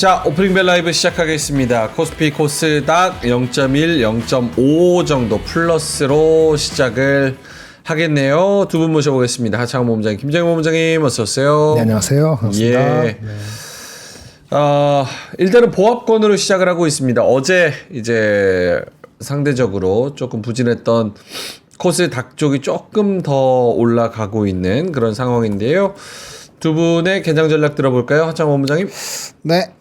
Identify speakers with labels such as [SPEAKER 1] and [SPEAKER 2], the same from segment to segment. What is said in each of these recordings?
[SPEAKER 1] 자, 오프닝 벨 라이브 시작하겠습니다. 코스피 코스닥 0.1, 0.5 정도 플러스로 시작을 하겠네요. 두 분 모셔보겠습니다. 하창원 본부장님, 김정인 본부장님 어서 오세요.
[SPEAKER 2] 네, 안녕하세요. 반갑습니다.
[SPEAKER 1] 예. 일단은 보합권으로 시작을 하고 있습니다. 어제 이제 상대적으로 조금 부진했던 코스닥 쪽이 조금 더 올라가고 있는 그런 상황인데요. 두 분의 개장 전략 들어볼까요? 하창원 본부장님.
[SPEAKER 3] 네,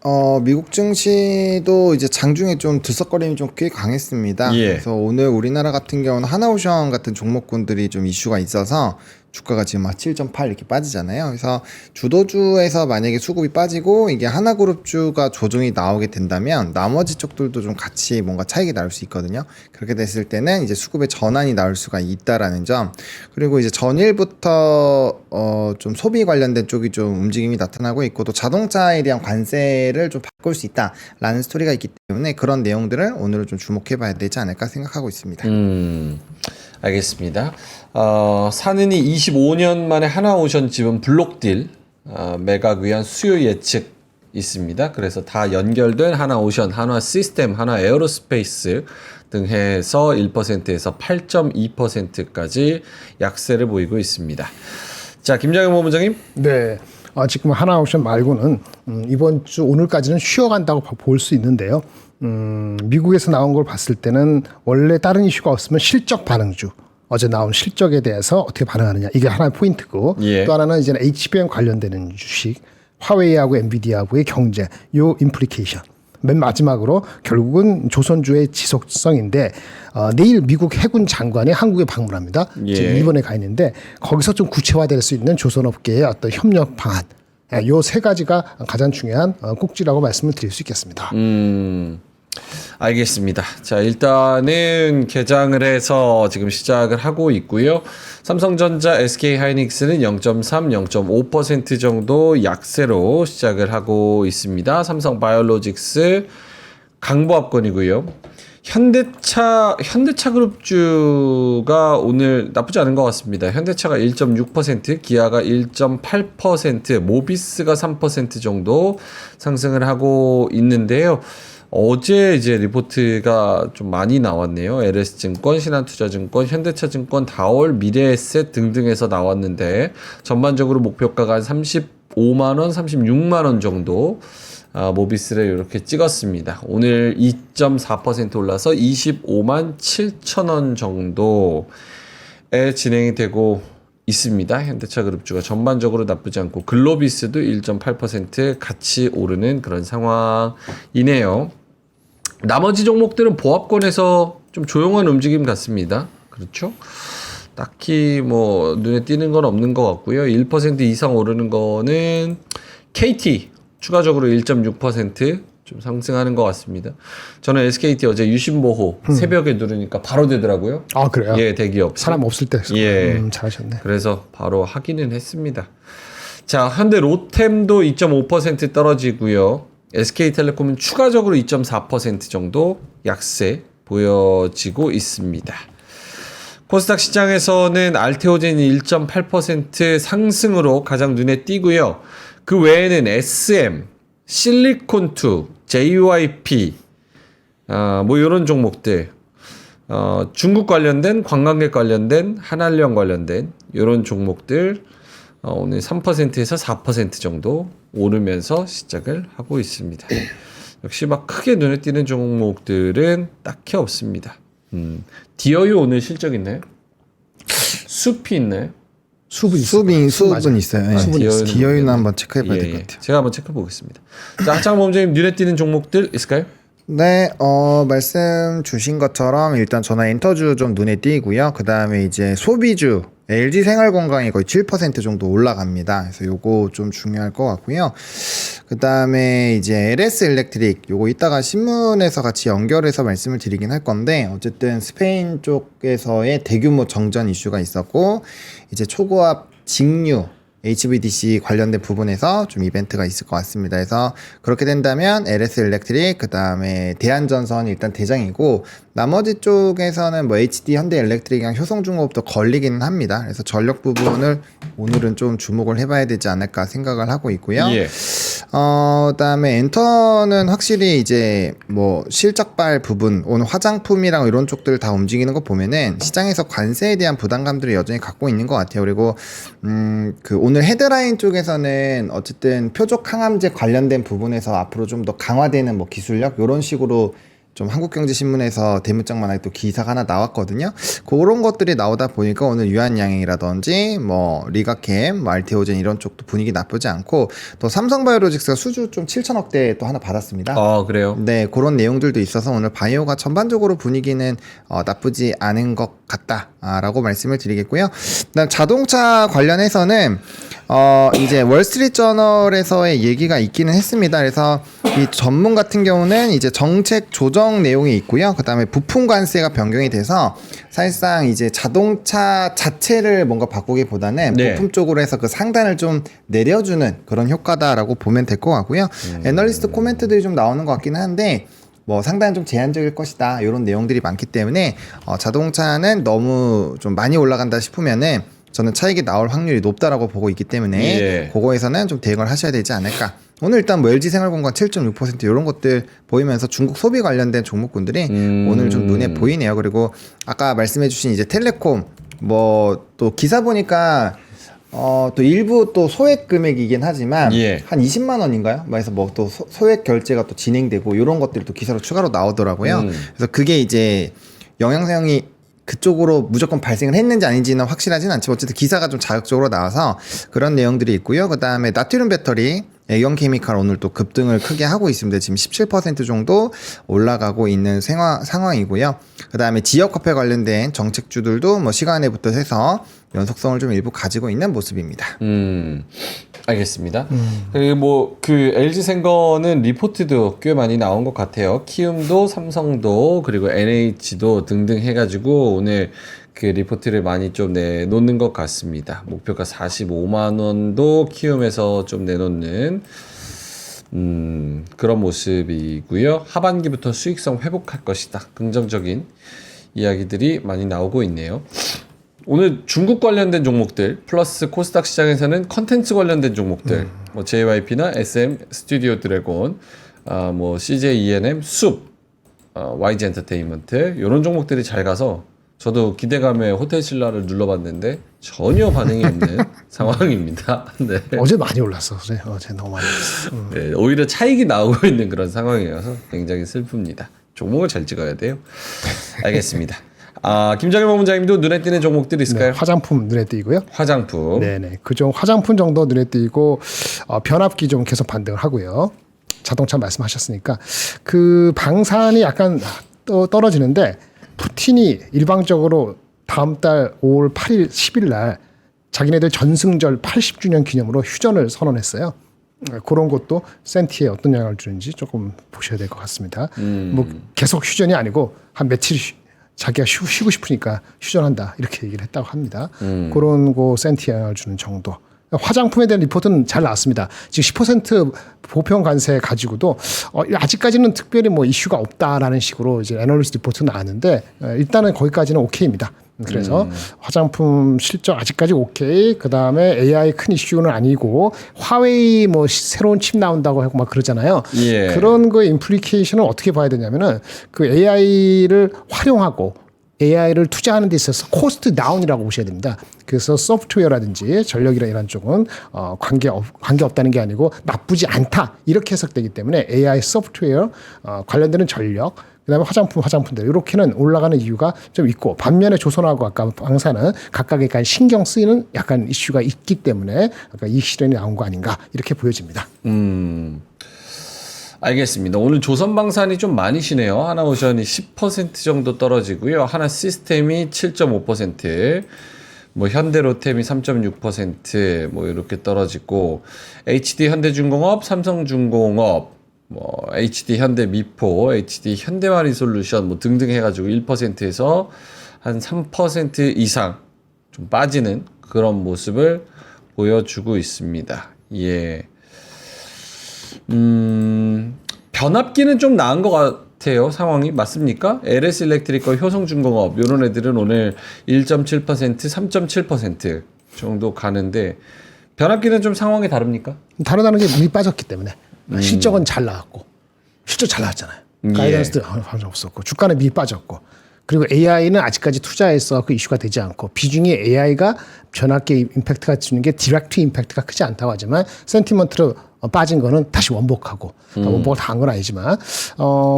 [SPEAKER 3] 미국 증시도 이제 장중에 좀 들썩거림이 좀 꽤 강했습니다.
[SPEAKER 1] 예.
[SPEAKER 3] 그래서 오늘 우리나라 같은 경우는 하나오션 같은 종목군들이 좀 이슈가 있어서 주가가 지금 막 7.8 이렇게 빠지잖아요. 그래서 주도주에서 만약에 수급이 빠지고 이게 하나그룹주가 조정이 나오게 된다면 나머지 쪽들도 좀 같이 뭔가 차익이 나올 수 있거든요. 그렇게 됐을 때는 이제 수급의 전환이 나올 수가 있다라는 점. 그리고 이제 전일부터 좀 소비 관련된 쪽이 좀 움직임이 나타나고 있고 또 자동차에 대한 관세를 좀 바꿀 수 있다라는 스토리가 있기 때문에 그런 내용들을 오늘은 좀 주목해봐야 되지 않을까 생각하고 있습니다.
[SPEAKER 1] 알겠습니다. 사는이 25년 만에 하나오션 지분 블록딜 매각 위한 수요 예측 있습니다. 그래서 다 연결된 하나오션, 한화시스템, 한화에어로스페이스 등 해서 1%에서 8.2%까지 약세를 보이고 있습니다. 자, 김정인 본부장님.
[SPEAKER 2] 네. 지금 하나오션 말고는 이번 주 오늘까지는 쉬어간다고 볼 수 있는데요. 미국에서 나온 걸 봤을 때는 원래 다른 이슈가 없으면 실적 반응주. 어제 나온 실적에 대해서 어떻게 반응하느냐. 이게 하나의 포인트고.
[SPEAKER 1] 예.
[SPEAKER 2] 또 하나는 이제 HBM 관련되는 주식. 화웨이하고 엔비디아하고의 경제. 요 임플리케이션. 맨 마지막으로 결국은 조선주의 지속성인데 내일 미국 해군 장관이 한국에 방문합니다.
[SPEAKER 1] 예.
[SPEAKER 2] 지금 일본에 가 있는데 거기서 좀 구체화될 수 있는 조선업계의 어떤 협력 방안. 요 세 가지가 가장 중요한 꼭지라고 말씀을 드릴 수 있겠습니다.
[SPEAKER 1] 알겠습니다. 자, 일단은 개장을 해서 지금 시작을 하고 있고요. 삼성전자, SK하이닉스는 0.3, 0.5% 정도 약세로 시작을 하고 있습니다. 삼성바이오로직스 강보합권이고요. 현대차 그룹주가 오늘 나쁘지 않은 것 같습니다. 현대차가 1.6%, 기아가 1.8%, 모비스가 3% 정도 상승을 하고 있는데요. 어제 이제 리포트가 좀 많이 나왔네요. LS증권, 신한투자증권, 현대차증권, 다올, 미래에셋 등등에서 나왔는데 전반적으로 목표가가 한 35만 원, 36만 원 정도 모비스를 이렇게 찍었습니다. 오늘 2.4% 올라서 25만 7천 원 정도에 진행이 되고 있습니다. 현대차 그룹주가 전반적으로 나쁘지 않고 글로비스도 1.8% 같이 오르는 그런 상황이네요. 나머지 종목들은 보합권에서 좀 조용한 움직임 같습니다. 그렇죠? 딱히 뭐 눈에 띄는 건 없는 것 같고요. 1% 이상 오르는 거는 KT 추가적으로 1.6% 좀 상승하는 것 같습니다. 저는 SKT 어제 유심보호 새벽에 누르니까 바로 되더라고요.
[SPEAKER 2] 아, 그래요?
[SPEAKER 1] 예, 대기업.
[SPEAKER 2] 사람 없을 때.
[SPEAKER 1] 예.
[SPEAKER 2] 잘하셨네.
[SPEAKER 1] 그래서 바로 확인은 했습니다. 자, 현대 로템도 2.5% 떨어지고요. SK텔레콤은 추가적으로 2.4% 정도 약세 보여지고 있습니다. 코스닥 시장에서는 알테오젠이 1.8% 상승으로 가장 눈에 띄고요. 그 외에는 SM, 실리콘2, JYP, 뭐 이런 종목들, 중국 관련된, 관광객 관련된, 한한령 관련된 이런 종목들 오늘 3%에서 4% 정도 오르면서 시작을 하고 있습니다. 역시 막 크게 눈에 띄는 종목들은 딱히 없습니다. 디어유 오늘 실적 있나요? 숲이 있나요?
[SPEAKER 3] 수분 있어요. 네. 디어유는 한번 체크해봐야 될 것 같아요.
[SPEAKER 1] 제가 한번 체크해 보겠습니다. 자, 하창 본부장님 눈에 띄는 종목들 있을까요?
[SPEAKER 3] 네, 말씀 주신 것처럼 일단 저는 엔터주 좀 눈에 띄고요. 그 다음에 이제 소비주, LG 생활건강이 거의 7% 정도 올라갑니다. 그래서 요거 좀 중요할 것 같고요. 그 다음에 이제 LS 일렉트릭, 요거 이따가 신문에서 같이 연결해서 말씀을 드리긴 할 건데, 어쨌든 스페인 쪽에서의 대규모 정전 이슈가 있었고, 이제 초고압 직류, HVDC 관련된 부분에서 좀 이벤트가 있을 것 같습니다. 그래서 그렇게 된다면 LS 일렉트릭, 그 다음에 대한전선이 일단 대장이고, 나머지 쪽에서는 뭐 HD 현대 일렉트릭이랑 효성중공업도 걸리기는 합니다. 그래서 전력 부분을 오늘은 좀 주목을 해봐야 되지 않을까 생각을 하고 있고요.
[SPEAKER 1] 예.
[SPEAKER 3] 그다음에 엔터는 확실히 이제 뭐 실적발 부분, 오늘 화장품이랑 이런 쪽들 다 움직이는 거 보면은 시장에서 관세에 대한 부담감들을 여전히 갖고 있는 것 같아요. 그리고 그 오늘 헤드라인 쪽에서는 어쨌든 표적 항암제 관련된 부분에서 앞으로 좀 더 강화되는 뭐 기술력 이런 식으로 좀 한국경제신문에서 대문짝만하게 또 기사가 하나 나왔거든요. 그런 것들이 나오다 보니까 오늘 유한양행이라든지 뭐 리가캠, 뭐 알테오젠 이런 쪽도 분위기 나쁘지 않고, 또 삼성바이오로직스가 수주 좀 7천억대 또 하나 받았습니다.
[SPEAKER 1] 그래요?
[SPEAKER 3] 네, 그런 내용들도 있어서 오늘 바이오가 전반적으로 분위기는 나쁘지 않은 것 같다라고 말씀을 드리겠고요. 그다음 자동차 관련해서는 이제 월스트리트저널에서의 얘기가 있기는 했습니다. 그래서 이 전문 같은 경우는 이제 정책 조정 내용이 있고요. 그다음에 부품 관세가 변경이 돼서 사실상 이제 자동차 자체를 뭔가 바꾸기보다는
[SPEAKER 1] 네.
[SPEAKER 3] 부품 쪽으로 해서 그 상단을 좀 내려주는 그런 효과다라고 보면 될 것 같고요. 애널리스트 코멘트들이 좀 나오는 것 같기는 한데, 뭐 상당히 좀 제한적일 것이다 이런 내용들이 많기 때문에 자동차는 너무 좀 많이 올라간다 싶으면은 저는 차익이 나올 확률이 높다라고 보고 있기 때문에
[SPEAKER 1] 예.
[SPEAKER 3] 그거에서는 좀 대응을 하셔야 되지 않을까. 오늘 일단 뭐 LG생활건강 7.6% 이런 것들 보이면서 중국 소비 관련된 종목군들이 오늘 좀 눈에 보이네요. 그리고 아까 말씀해주신 이제 텔레콤 뭐 또 기사 보니까 또 일부 또 소액 금액이긴 하지만
[SPEAKER 1] 예.
[SPEAKER 3] 한 20만 원인가요? 그래서 뭐 또 소액 결제가 또 진행되고 이런 것들이 또 기사로 추가로 나오더라고요. 그래서 그게 이제 영향성이 그쪽으로 무조건 발생을 했는지 아닌지는 확실하진 않지만 어쨌든 기사가 좀 자극적으로 나와서 그런 내용들이 있고요. 그 다음에 나트륨 배터리, 애경 케미칼 오늘 또 급등을 크게 하고 있습니다. 지금 17% 정도 올라가고 있는 상황이고요. 그 다음에 지역 화폐 관련된 정책주들도 뭐 시간에부터 해서 연속성을 좀 일부 가지고 있는 모습입니다.
[SPEAKER 1] 알겠습니다. 그리고 뭐 그 LG생건은 리포트도 꽤 많이 나온 것 같아요. 키움도, 삼성도, 그리고 NH도 등등 해가지고 오늘 그 리포트를 많이 좀 내놓는 것 같습니다. 목표가 45만 원도 키움에서 좀 내놓는 그런 모습이고요. 하반기부터 수익성 회복할 것이다. 긍정적인 이야기들이 많이 나오고 있네요. 오늘 중국 관련된 종목들 플러스 코스닥 시장에서는 컨텐츠 관련된 종목들 뭐 JYP나 SM, 스튜디오 드래곤, 뭐 CJ ENM, 숲, YG 엔터테인먼트 이런 종목들이 잘 가서 저도 기대감에 호텔 신라를 눌러봤는데 전혀 반응이 없는 상황입니다. 네.
[SPEAKER 2] 어제 많이 올랐어. 어제 너무 많이 올랐어.
[SPEAKER 1] 네, 오히려 차익이 나오고 있는 그런 상황이어서 굉장히 슬픕니다. 종목을 잘 찍어야 돼요. 알겠습니다. 김정일 본부장님도 눈에 띄는 종목들이 있을까요?
[SPEAKER 2] 네, 화장품 눈에 띄고요.
[SPEAKER 1] 화장품.
[SPEAKER 2] 네네. 그중 화장품 정도 눈에 띄고 변압기 좀 계속 반등을 하고요. 자동차 말씀하셨으니까 그 방산이 약간 떨어지는데 푸틴이 일방적으로 다음 달 5월 8일, 10일 날 자기네들 전승절 80주년 기념으로 휴전을 선언했어요. 그런 것도 센티에 어떤 영향을 주는지 조금 보셔야 될 것 같습니다. 뭐 계속 휴전이 아니고 한 며칠 자기가 쉬고 싶으니까 휴전한다 이렇게 얘기를 했다고 합니다. 그런 거 센티에 영향을 주는 정도. 화장품에 대한 리포트는 잘 나왔습니다. 지금 10% 보편 관세 가지고도 아직까지는 특별히 뭐 이슈가 없다라는 식으로 이제 애널리스트 리포트 나왔는데 일단은 거기까지는 오케이입니다. 그래서 화장품 실적 아직까지 오케이. 그 다음에 AI 큰 이슈는 아니고 화웨이 뭐 새로운 칩 나온다고 하고 막 그러잖아요.
[SPEAKER 1] 예.
[SPEAKER 2] 그런 거의 임플리케이션을 어떻게 봐야 되냐면은 그 AI를 활용하고 AI를 투자하는 데 있어서 코스트 다운이라고 보셔야 됩니다. 그래서 소프트웨어라든지 전력이나 이런 쪽은 관계 없다는 게 아니고 나쁘지 않다 이렇게 해석되기 때문에 AI 소프트웨어 관련되는 전력 그다음에 화장품들 이렇게는 올라가는 이유가 좀 있고 반면에 조선하고 아까 방사는 각각의 약간 신경 쓰이는 약간 이슈가 있기 때문에 아까 이 실현이 나온 거 아닌가 이렇게 보여집니다.
[SPEAKER 1] 알겠습니다. 오늘 조선방산이 좀 많이 쉬네요. 하나오션이 10% 정도 떨어지고요. 하나시스템이 7.5%, 뭐 현대로템이 3.6%뭐 이렇게 떨어지고 HD 현대중공업, 삼성중공업, 뭐 HD 현대미포, HD 현대마리솔루션 뭐 등등 해가지고 1%에서 한 3% 이상 좀 빠지는 그런 모습을 보여주고 있습니다. 예. 변압기는 좀 나은 것 같아요. 상황이 맞습니까? LS 일렉트릭과 효성중공업 이런 애들은 오늘 1.7%, 3.7% 정도 가는데 변압기는 좀 상황이 다릅니까?
[SPEAKER 2] 다르다는 게 물이 빠졌기 때문에 실적은 잘 나왔고 실적 잘 나왔잖아요. 가이던스도 방금 없었고 주가는 밀 빠졌고 그리고 AI는 아직까지 투자해서 그 이슈가 되지 않고 비중이 AI가 변압기 임팩트가 주는 게 디렉트 임팩트가 크지 않다고 하지만 센티먼트로 빠진 거는 다시 원복하고 원복을 다 한 건 아니지만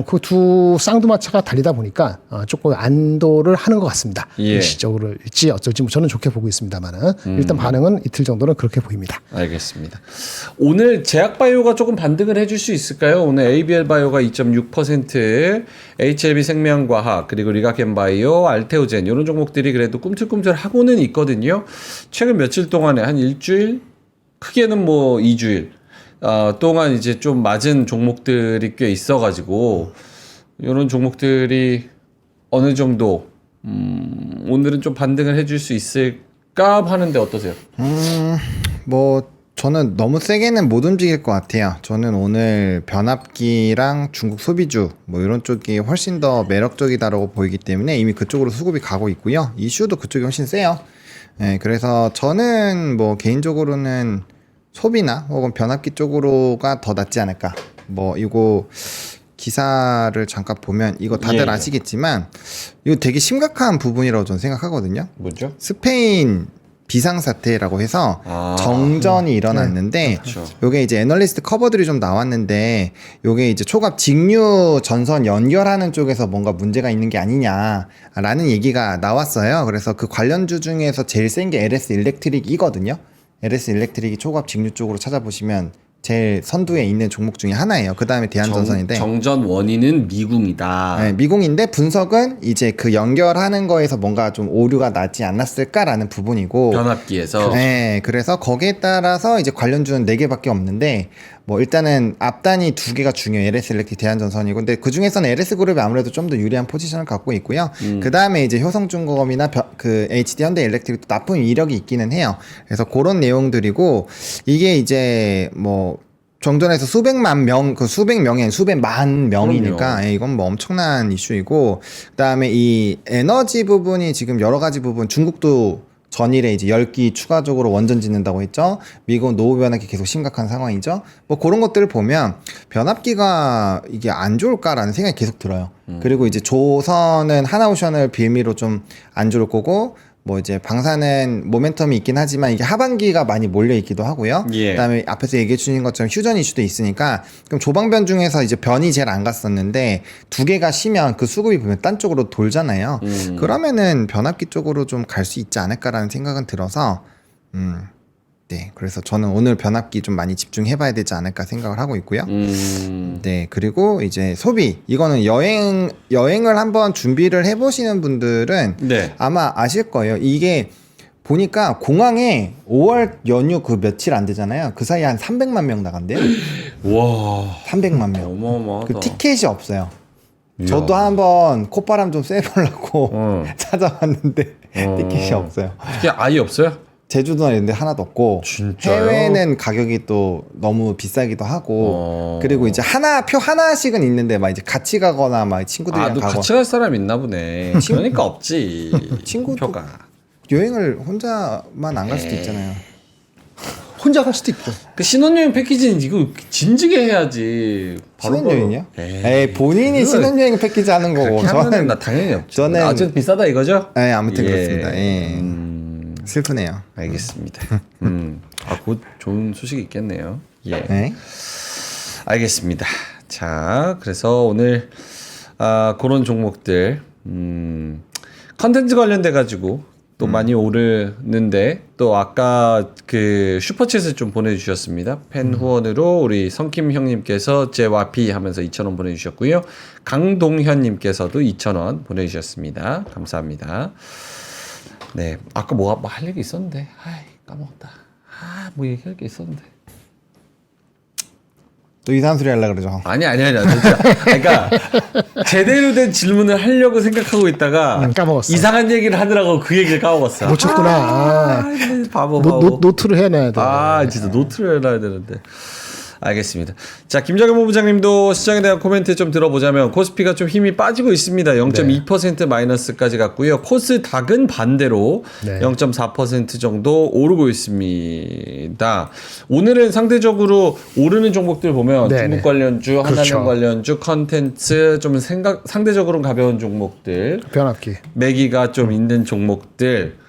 [SPEAKER 2] 그 두 쌍두마차가 달리다 보니까 조금 안도를 하는 것 같습니다.
[SPEAKER 1] 예.
[SPEAKER 2] 일시적으로일지 어쩔지 뭐 저는 좋게 보고 있습니다만은 일단 반응은 이틀 정도는 그렇게 보입니다.
[SPEAKER 1] 알겠습니다. 오늘 제약바이오가 조금 반등을 해줄 수 있을까요? 오늘 ABL 바이오가 2.6%, HLB 생명과학, 그리고 리가켄바이오, 알테오젠 이런 종목들이 그래도 꿈틀꿈틀 하고는 있거든요. 최근 며칠 동안에 한 일주일, 크게는 뭐 2주일 동안 이제 좀 맞은 종목들이 꽤 있어가지고 이런 종목들이 어느 정도 오늘은 좀 반등을 해줄 수 있을까 하는데 어떠세요?
[SPEAKER 3] 뭐 저는 너무 세게는 못 움직일 것 같아요. 저는 오늘 변압기랑 중국 소비주 뭐 이런 쪽이 훨씬 더 매력적이다라고 보이기 때문에 이미 그쪽으로 수급이 가고 있고요. 이슈도 그쪽이 훨씬 세요. 네, 그래서 저는 뭐 개인적으로는 소비나 혹은 변압기 쪽으로가 더 낫지 않을까. 뭐 이거 기사를 잠깐 보면 이거 다들
[SPEAKER 1] 예.
[SPEAKER 3] 아시겠지만 이거 되게 심각한 부분이라고 저는 생각하거든요.
[SPEAKER 1] 뭐죠?
[SPEAKER 3] 스페인 비상사태라고 해서 정전이 일어났는데
[SPEAKER 1] 그렇죠.
[SPEAKER 3] 요게 이제 애널리스트 커버들이 좀 나왔는데 요게 이제 초갑 직류 전선 연결하는 쪽에서 뭔가 문제가 있는 게 아니냐라는 얘기가 나왔어요. 그래서 그 관련주 중에서 제일 센 게 LS 일렉트릭이거든요. LS 일렉트릭이 초갑 직류 쪽으로 찾아보시면 제일 선두에 있는 종목 중에 하나예요. 그 다음에 대한전선인데
[SPEAKER 1] 정전 원인은 미궁이다.
[SPEAKER 3] 네, 미궁인데 분석은 이제 그 연결하는 거에서 뭔가 좀 오류가 나지 않았을까라는 부분이고
[SPEAKER 1] 변압기에서.
[SPEAKER 3] 네, 그래서 거기에 따라서 이제 관련주는 4개밖에 없는데 뭐 일단은 앞단이 2개가 중요해요. LS 일렉트릭 대한전선이고 근데 그 중에서는 LS 그룹이 아무래도 좀 더 유리한 포지션을 갖고 있고요. 그 다음에 이제 효성중공업이나 그 HD 현대일렉트릭도 납품 이력이 있기는 해요. 그래서 그런 내용들이고 이게 이제 뭐 정전에서 수백만 명, 그 수백 명이 수백만 명이니까 예, 이건 뭐 엄청난 이슈이고 그다음에 이 에너지 부분이 지금 여러 가지 부분 중국도 전일에 이제 10기 추가적으로 원전 짓는다고 했죠. 미국은 노후 변압기 계속 심각한 상황이죠. 뭐 그런 것들을 보면 변압기가 이게 안 좋을까라는 생각이 계속 들어요. 그리고 이제 조선은 하나오션을 빌미로 좀 안 좋을 거고 뭐 이제 방사는 모멘텀이 있긴 하지만 이게 하반기가 많이 몰려 있기도 하고요.
[SPEAKER 1] 예.
[SPEAKER 3] 그다음에 앞에서 얘기해 주신 것처럼 휴전 이슈도 있으니까 그럼 조방변 중에서 이제 변이 제일 안 갔었는데 2개가 쉬면 그 수급이 보면 딴 쪽으로 돌잖아요. 그러면은 변압기 쪽으로 좀 갈 수 있지 않을까라는 생각은 들어서 네, 그래서 저는 오늘 변압기 좀 많이 집중해봐야 되지 않을까 생각을 하고 있고요. 네, 그리고 이제 소비 이거는 여행을 한번 준비를 해보시는 분들은
[SPEAKER 1] 네.
[SPEAKER 3] 아마 아실 거예요. 이게 보니까 공항에 5월 연휴 그 며칠 안 되잖아요. 그 사이에 한 300만 명 나간대요.
[SPEAKER 1] 와.
[SPEAKER 3] 300만 명.
[SPEAKER 1] 어마어마하다.
[SPEAKER 3] 그 티켓이 없어요.
[SPEAKER 1] 이야.
[SPEAKER 3] 저도 한번 콧바람 좀 쐬보려고
[SPEAKER 1] 어.
[SPEAKER 3] 찾아봤는데 티켓이 없어요.
[SPEAKER 1] 이게 아예 없어요?
[SPEAKER 3] 제주도나 이런 데 하나도 없고
[SPEAKER 1] 진짜요?
[SPEAKER 3] 해외는 가격이 또 너무 비싸기도 하고 그리고 이제 표 하나씩은 있는데 막 이제 같이 가거나 막 친구들이랑
[SPEAKER 1] 너
[SPEAKER 3] 가고
[SPEAKER 1] 같이 갈 사람 있나 보네. 그러니까 없지.
[SPEAKER 3] 친구도-
[SPEAKER 1] 표가.
[SPEAKER 3] 여행을 혼자만 안 갈 수도 있잖아요.
[SPEAKER 2] 혼자 갈 수도 있고.
[SPEAKER 1] 그 신혼여행 패키지는 이거 진지게 해야지.
[SPEAKER 3] 신혼여행이요?
[SPEAKER 1] 에이,
[SPEAKER 3] 에이, 본인이
[SPEAKER 1] 그거
[SPEAKER 3] 신혼여행 패키지 하는 거고
[SPEAKER 1] 그렇게 하면은
[SPEAKER 3] 저는
[SPEAKER 1] 나 당연히 없죠.
[SPEAKER 3] 저는-
[SPEAKER 1] 아주 비싸다 이거죠?
[SPEAKER 3] 네, 아무튼
[SPEAKER 1] 예.
[SPEAKER 3] 그렇습니다. 예. 슬프네요.
[SPEAKER 1] 알겠습니다. 곧 좋은 소식이 있겠네요. 예.
[SPEAKER 3] 네.
[SPEAKER 1] 알겠습니다. 자, 그래서 오늘 그런 종목들 컨텐츠 관련돼 가지고 또 많이 오르는데 또 아까 그 슈퍼챗을 좀 보내주셨습니다. 팬 후원으로 우리 성김 형님께서 제와피 하면서 2,000원 보내주셨고요. 강동현님께서도 2,000원 보내주셨습니다. 감사합니다. 네, 아까 뭐 할 얘기 있었는데, 까먹었다. 뭐 얘기할 게 있었는데.
[SPEAKER 3] 또 이상한 소리 하려고 그러죠.
[SPEAKER 1] 아니 진짜. 그러니까 제대로 된 질문을 하려고 생각하고 있다가
[SPEAKER 2] 까먹었어.
[SPEAKER 1] 이상한 얘기를 하느라고 그 얘기를 까먹었어.
[SPEAKER 2] 놓쳤구나.
[SPEAKER 1] 바보.
[SPEAKER 2] 노트를 해놔야 돼.
[SPEAKER 1] 진짜 노트를 해놔야 되는데. 알겠습니다. 자, 김정현 본부장님도 시장에 대한 코멘트 좀 들어보자면 코스피가 좀 힘이 빠지고 있습니다. 0.2% 마이너스까지 갔고요. 코스닥은 반대로
[SPEAKER 2] 네.
[SPEAKER 1] 0.4% 정도 오르고 있습니다. 오늘은 상대적으로 오르는 종목들 보면
[SPEAKER 2] 네,
[SPEAKER 1] 중국
[SPEAKER 2] 네.
[SPEAKER 1] 관련주, 한한령
[SPEAKER 2] 그렇죠.
[SPEAKER 1] 관련주, 컨텐츠 좀 상대적으로 가벼운 종목들,
[SPEAKER 2] 변압기.
[SPEAKER 1] 매기가 좀 있는 종목들,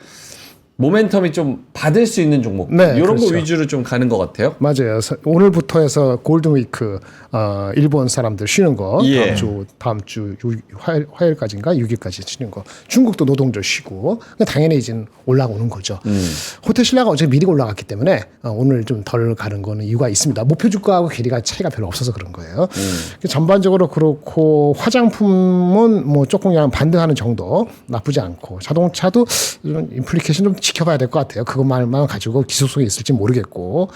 [SPEAKER 1] 모멘텀이 좀 받을 수 있는 종목
[SPEAKER 2] 네,
[SPEAKER 1] 이런
[SPEAKER 2] 그렇죠.
[SPEAKER 1] 거 위주로 좀 가는 것 같아요.
[SPEAKER 2] 맞아요. 오늘부터 해서 골든위크 일본 사람들 쉬는 거
[SPEAKER 1] 예.
[SPEAKER 2] 다음 주 화요일까지인가 6일까지 쉬는 거. 중국도 노동절 쉬고 당연히 이제 올라오는 거죠. 호텔 신라가 어제 미리 올라갔기 때문에 오늘 좀 덜 가는 거는 이유가 있습니다. 목표 주가하고 괴리가 차이가 별로 없어서 그런 거예요. 전반적으로 그렇고 화장품은 뭐 조금 그냥 반등하는 정도 나쁘지 않고 자동차도 이런 인플리케이션 좀 지켜봐야 될 것 같아요. 그것만 가지고 기술성이 있을지 모르겠고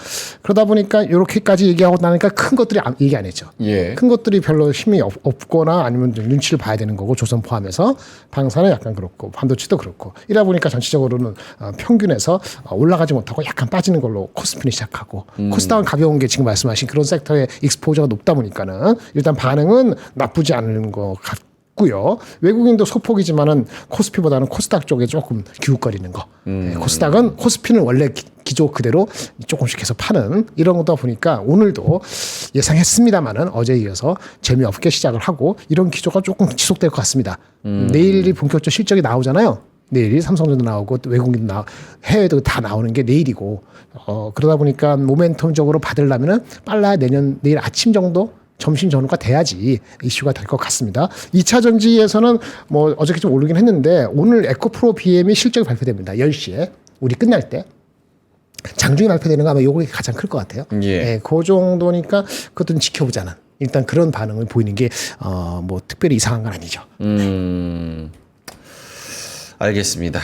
[SPEAKER 2] 그러다 보니까 이렇게까지 얘기하고 나니까 큰 것들이 얘기 안 했죠.
[SPEAKER 1] 예.
[SPEAKER 2] 큰 것들이 별로 힘이 없거나 아니면 좀 눈치를 봐야 되는 거고 조선 포함해서 방사는 약간 그렇고 반도체도 그렇고 이러다 보니까 전체적으로는 평균에서 올라가지 못하고 약간 빠지는 걸로 코스피는 시작하고 코스닥은 가벼운 게 지금 말씀하신 그런 섹터의 익스포저가 높다 보니까는 일단 반응은 나쁘지 않은 것 같고요. 외국인도 소폭이지만은 코스피보다는 코스닥 쪽에 조금 기웃거리는 거. 코스닥은 코스피는 원래 기조 그대로 조금씩 계속 파는 이런 거다 보니까 오늘도 예상했습니다만은 어제에 이어서 재미없게 시작을 하고 이런 기조가 조금 지속될 것 같습니다. 내일이 본격적 실적이 나오잖아요. 내일이 삼성전도 나오고 또 외국인도 해외도 다 나오는 게 내일이고 그러다 보니까 모멘텀적으로 받으려면은 빨라야 내일 아침 정도 점심 전후가 돼야지 이슈가 될 것 같습니다. 2차 전지에서는 뭐 어저께 좀 오르긴 했는데 오늘 에코프로 BM이 실적이 발표됩니다. 10시에 우리 끝날 때 장중에 발표되는 거 아마 요게 가장 클 것 같아요.
[SPEAKER 1] 예.
[SPEAKER 2] 그 정도니까 그것도 좀 지켜보자는 일단 그런 반응을 보이는 게 뭐 특별히 이상한 건 아니죠.
[SPEAKER 1] 알겠습니다.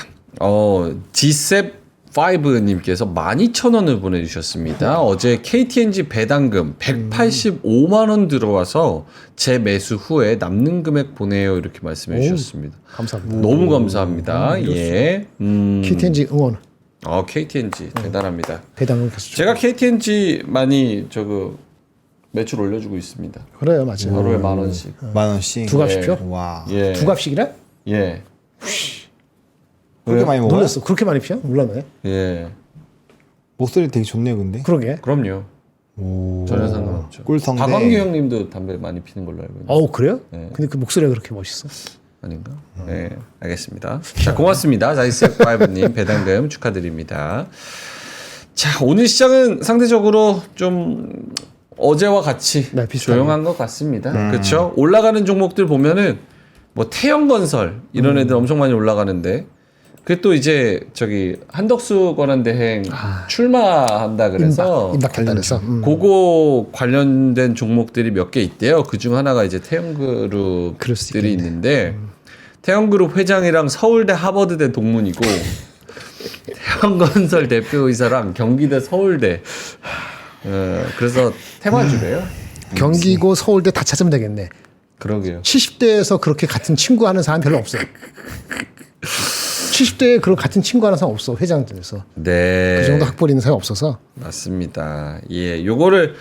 [SPEAKER 1] G셉5님께서 12,000원을 보내주셨습니다. 어제 KTNG 배당금 185만 원 들어와서 재매수 후에 남는 금액 보내요 이렇게 말씀해 주셨습니다.
[SPEAKER 2] 감사합니다.
[SPEAKER 1] 너무 감사합니다. 예.
[SPEAKER 2] KTNG 응원
[SPEAKER 1] KTNG 대단합니다.
[SPEAKER 2] 배당금 계속
[SPEAKER 1] 제가 KTNG 많이 매출 올려주고 있습니다.
[SPEAKER 2] 그래요, 맞아요.
[SPEAKER 1] 하루에 10,000원씩.
[SPEAKER 3] 10,000원씩.
[SPEAKER 2] 두 값이죠?
[SPEAKER 3] 와.
[SPEAKER 1] 예.
[SPEAKER 2] 두 값씩이나?
[SPEAKER 1] 예.
[SPEAKER 3] 그렇게 많이 먹어요?
[SPEAKER 2] 놀랐어. 그렇게 많이 피요? 몰랐네.
[SPEAKER 1] 예.
[SPEAKER 3] 목소리 되게 좋네요, 근데.
[SPEAKER 2] 그러게.
[SPEAKER 1] 그럼요.
[SPEAKER 3] 오.
[SPEAKER 1] 전혀 상관없죠.
[SPEAKER 3] 꿀성대.
[SPEAKER 1] 박광규 형님도 담배 많이 피는 걸로 알고 있는데.
[SPEAKER 2] 그래요?
[SPEAKER 1] 네.
[SPEAKER 2] 근데 그 목소리가 그렇게 멋있어?
[SPEAKER 1] 아닌가? 네, 알겠습니다. 자, 고맙습니다. 자이스파이브님 배당금 축하드립니다. 자, 오늘 시장은 상대적으로 좀 어제와 같이
[SPEAKER 2] 네, 비슷하게.
[SPEAKER 1] 조용한 것 같습니다. 그렇죠? 올라가는 종목들 보면은 뭐 태영건설 이런 애들 엄청 많이 올라가는데 그 또 이제 한덕수 권한대행 출마한다 그래서
[SPEAKER 2] 임박한다 그래서.
[SPEAKER 1] 그거 관련된 종목들이 몇 개 있대요. 그 중 하나가 이제
[SPEAKER 2] 그럴 수
[SPEAKER 1] 태영그룹들이 있는데 태영그룹 회장이랑 서울대 하버드대 동문이고 태영건설 대표이사랑 경기대 서울대 그래서 테마주래요.
[SPEAKER 2] 경기고 서울대 다 찾으면 되겠네.
[SPEAKER 1] 그러게요.
[SPEAKER 2] 70대에서 그렇게 같은 친구 하는 사람 별로 없어요. 70대에 그런 같은 친구 하는 사람 없어. 회장들에서.
[SPEAKER 1] 네.
[SPEAKER 2] 그 정도 학벌 있는 사람이 없어서.
[SPEAKER 1] 맞습니다. 예, 요거를